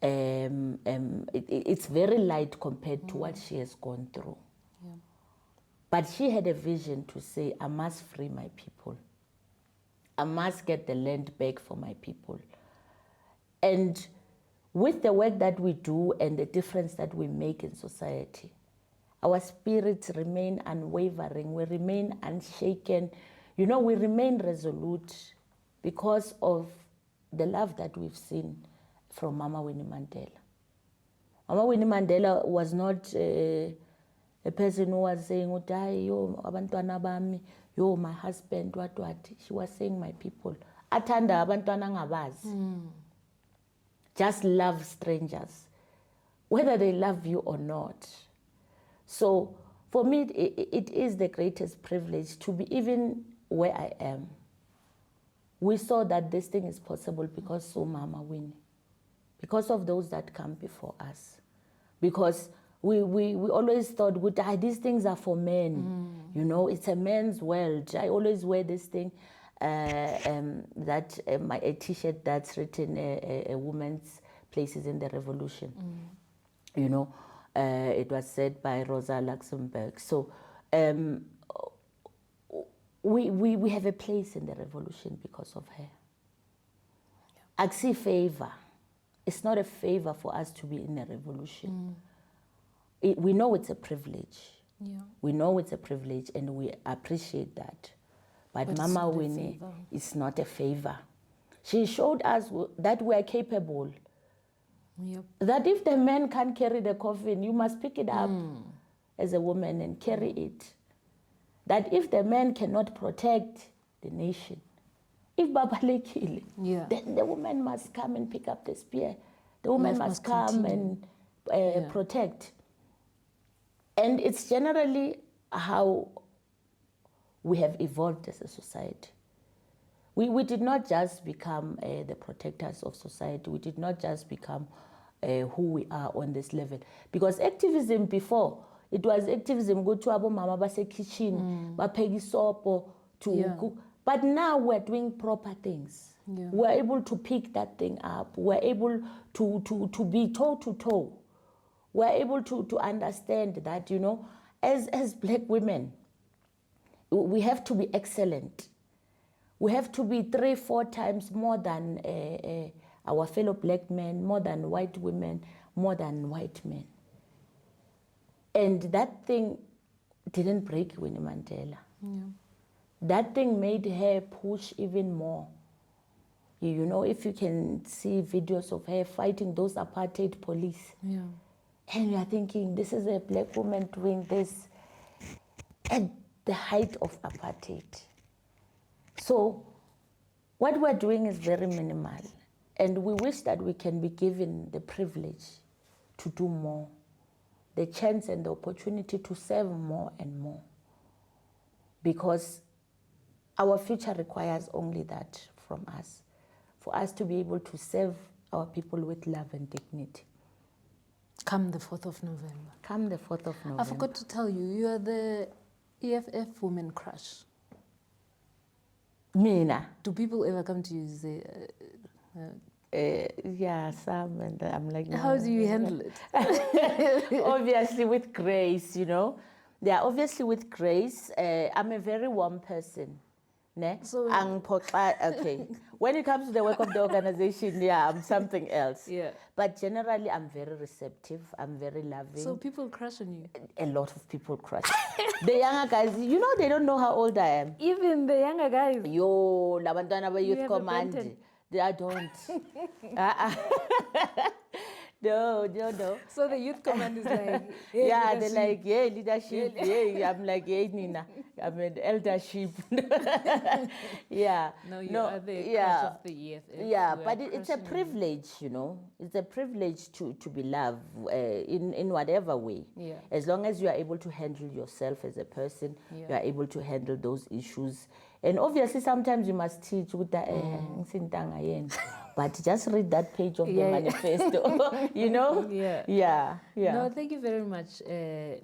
It's very light compared to what she has gone through. Yeah. But she had a vision to say, I must free my people. I must get the land back for my people. And with the work that we do and the difference that we make in society, our spirits remain unwavering, we remain unshaken. We remain resolute because of the love that we've seen from Mama Winnie Mandela. Mama Winnie Mandela was not a person who was saying, yo, abantwana bami, yo, my husband, what. She was saying, my people. Athanda abantwana ngabazi. Just love strangers, whether they love you or not. So for me, it is the greatest privilege to be even where I am. We saw that this thing is possible because of Mama Winnie, because of those that come before us. Because we always thought, these things are for men. It's a man's world. I always wear this thing, a t-shirt that's written, a woman's places in the revolution. It was said by Rosa Luxemburg. So we have a place in the revolution because of her. I see favor. It's not a favor for us to be in a revolution. We know it's a privilege. Yeah. We know it's a privilege and we appreciate that. But Mama Winnie is not a favor. She showed us that we are capable. Yep. That if the man can't carry the coffin, you must pick it up as a woman and carry it. That if the man cannot protect the nation, if Babalekile, then the woman must come and pick up the spear. The woman must come continue. And protect. And it's generally how we have evolved as a society. We did not just become the protectors of society. We did not just become who we are on this level. Because activism before, it was activism, go to abo mama base kitchen, bapegi sopo, to cook. But now we're doing proper things. Yeah. We're able to pick that thing up. We're able to be toe to toe. We're able to understand that, as Black women, we have to be excellent. We have to be 3-4 times more than our fellow Black men, more than white women, more than white men. And that thing didn't break Winnie Mandela. Yeah. That thing made her push even more. If you can see videos of her fighting those apartheid police, and you're thinking, this is a Black woman doing this at the height of apartheid. So what we're doing is very minimal, and we wish that we can be given the privilege to do more, the chance and the opportunity to serve more and more, because our future requires only that from us, for us to be able to serve our people with love and dignity. Come the 4th of November. Come the 4th of November. I forgot to tell you, you are the EFF Women Crush. Mina. Do people ever come to you and say... yeah, some, and I'm like... No. How do you handle it? Obviously with grace, Yeah, obviously with grace. I'm a very warm person. Ne? So, okay. When it comes to the work of the organization, I'm something else. Yeah. But generally, I'm very receptive. I'm very loving. So people crush on you? A lot of people crush. The younger guys, they don't know how old I am. Even the younger guys? Yo, labantwana ba youth command. I don't. No. So the youth command is like, hey, Yeah, leadership. they're like, yeah, leadership. Yeah, I'm like, yeah, Nina, I'm an eldership. Yeah. No, you are the crush yeah. of the EFF. Yeah, We but are it's a crushing you. privilege, you know. It's a privilege to be loved in whatever way. Yeah. As long as you are able to handle yourself as a person, Yeah. you are able to handle those issues. And obviously, sometimes you must teach with the but just read that page of the manifesto, you know? Yeah. Yeah. No, thank you very much,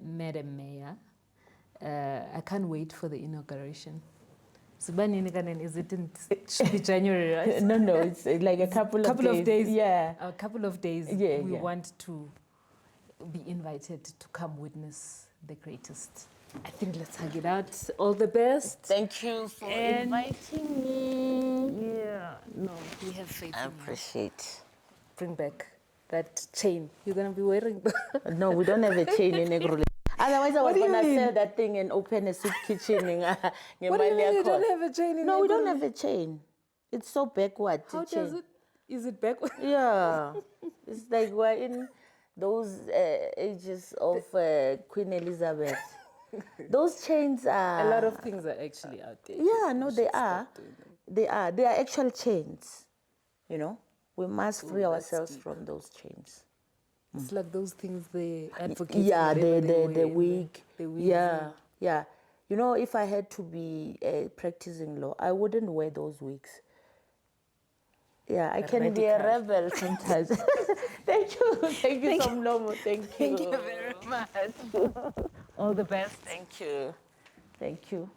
Madam Mayor. I can't wait for the inauguration. Is it it should be January, right? No, it's like a couple of days. Yeah. A couple of days. Yeah, we yeah. want to be invited to come witness the greatest. I think let's hug it out. All the best. Thank you for inviting me. Yeah. No, we have faith I in you. appreciate. Bring back that chain. You're going to be wearing. No, we don't have a chain in Ekurhuleni. Otherwise, I was What do you going to mean? sell that thing and open a soup kitchen. What do you mean you don't have a chain in No, we don't Ekurhuleni? have a chain. It's so backward. How chain. does it? Is it backward? Yeah. It's like we're in those ages of Queen Elizabeth. Those chains are... A lot of things are actually out there. Yeah, no, We they should are. stop doing them. They are. They are actual chains. You know? We must free that's ourselves deep. from those chains. It's like those things they advocate. Yeah, whatever they wear the in wig. The wigs, Yeah. You know, if I had to be practicing law, I wouldn't wear those wigs. Yeah, I can be a Radical. rebel sometimes. Thank you, Somlomo. Thank you. Thank you very much. All the best. Thank you.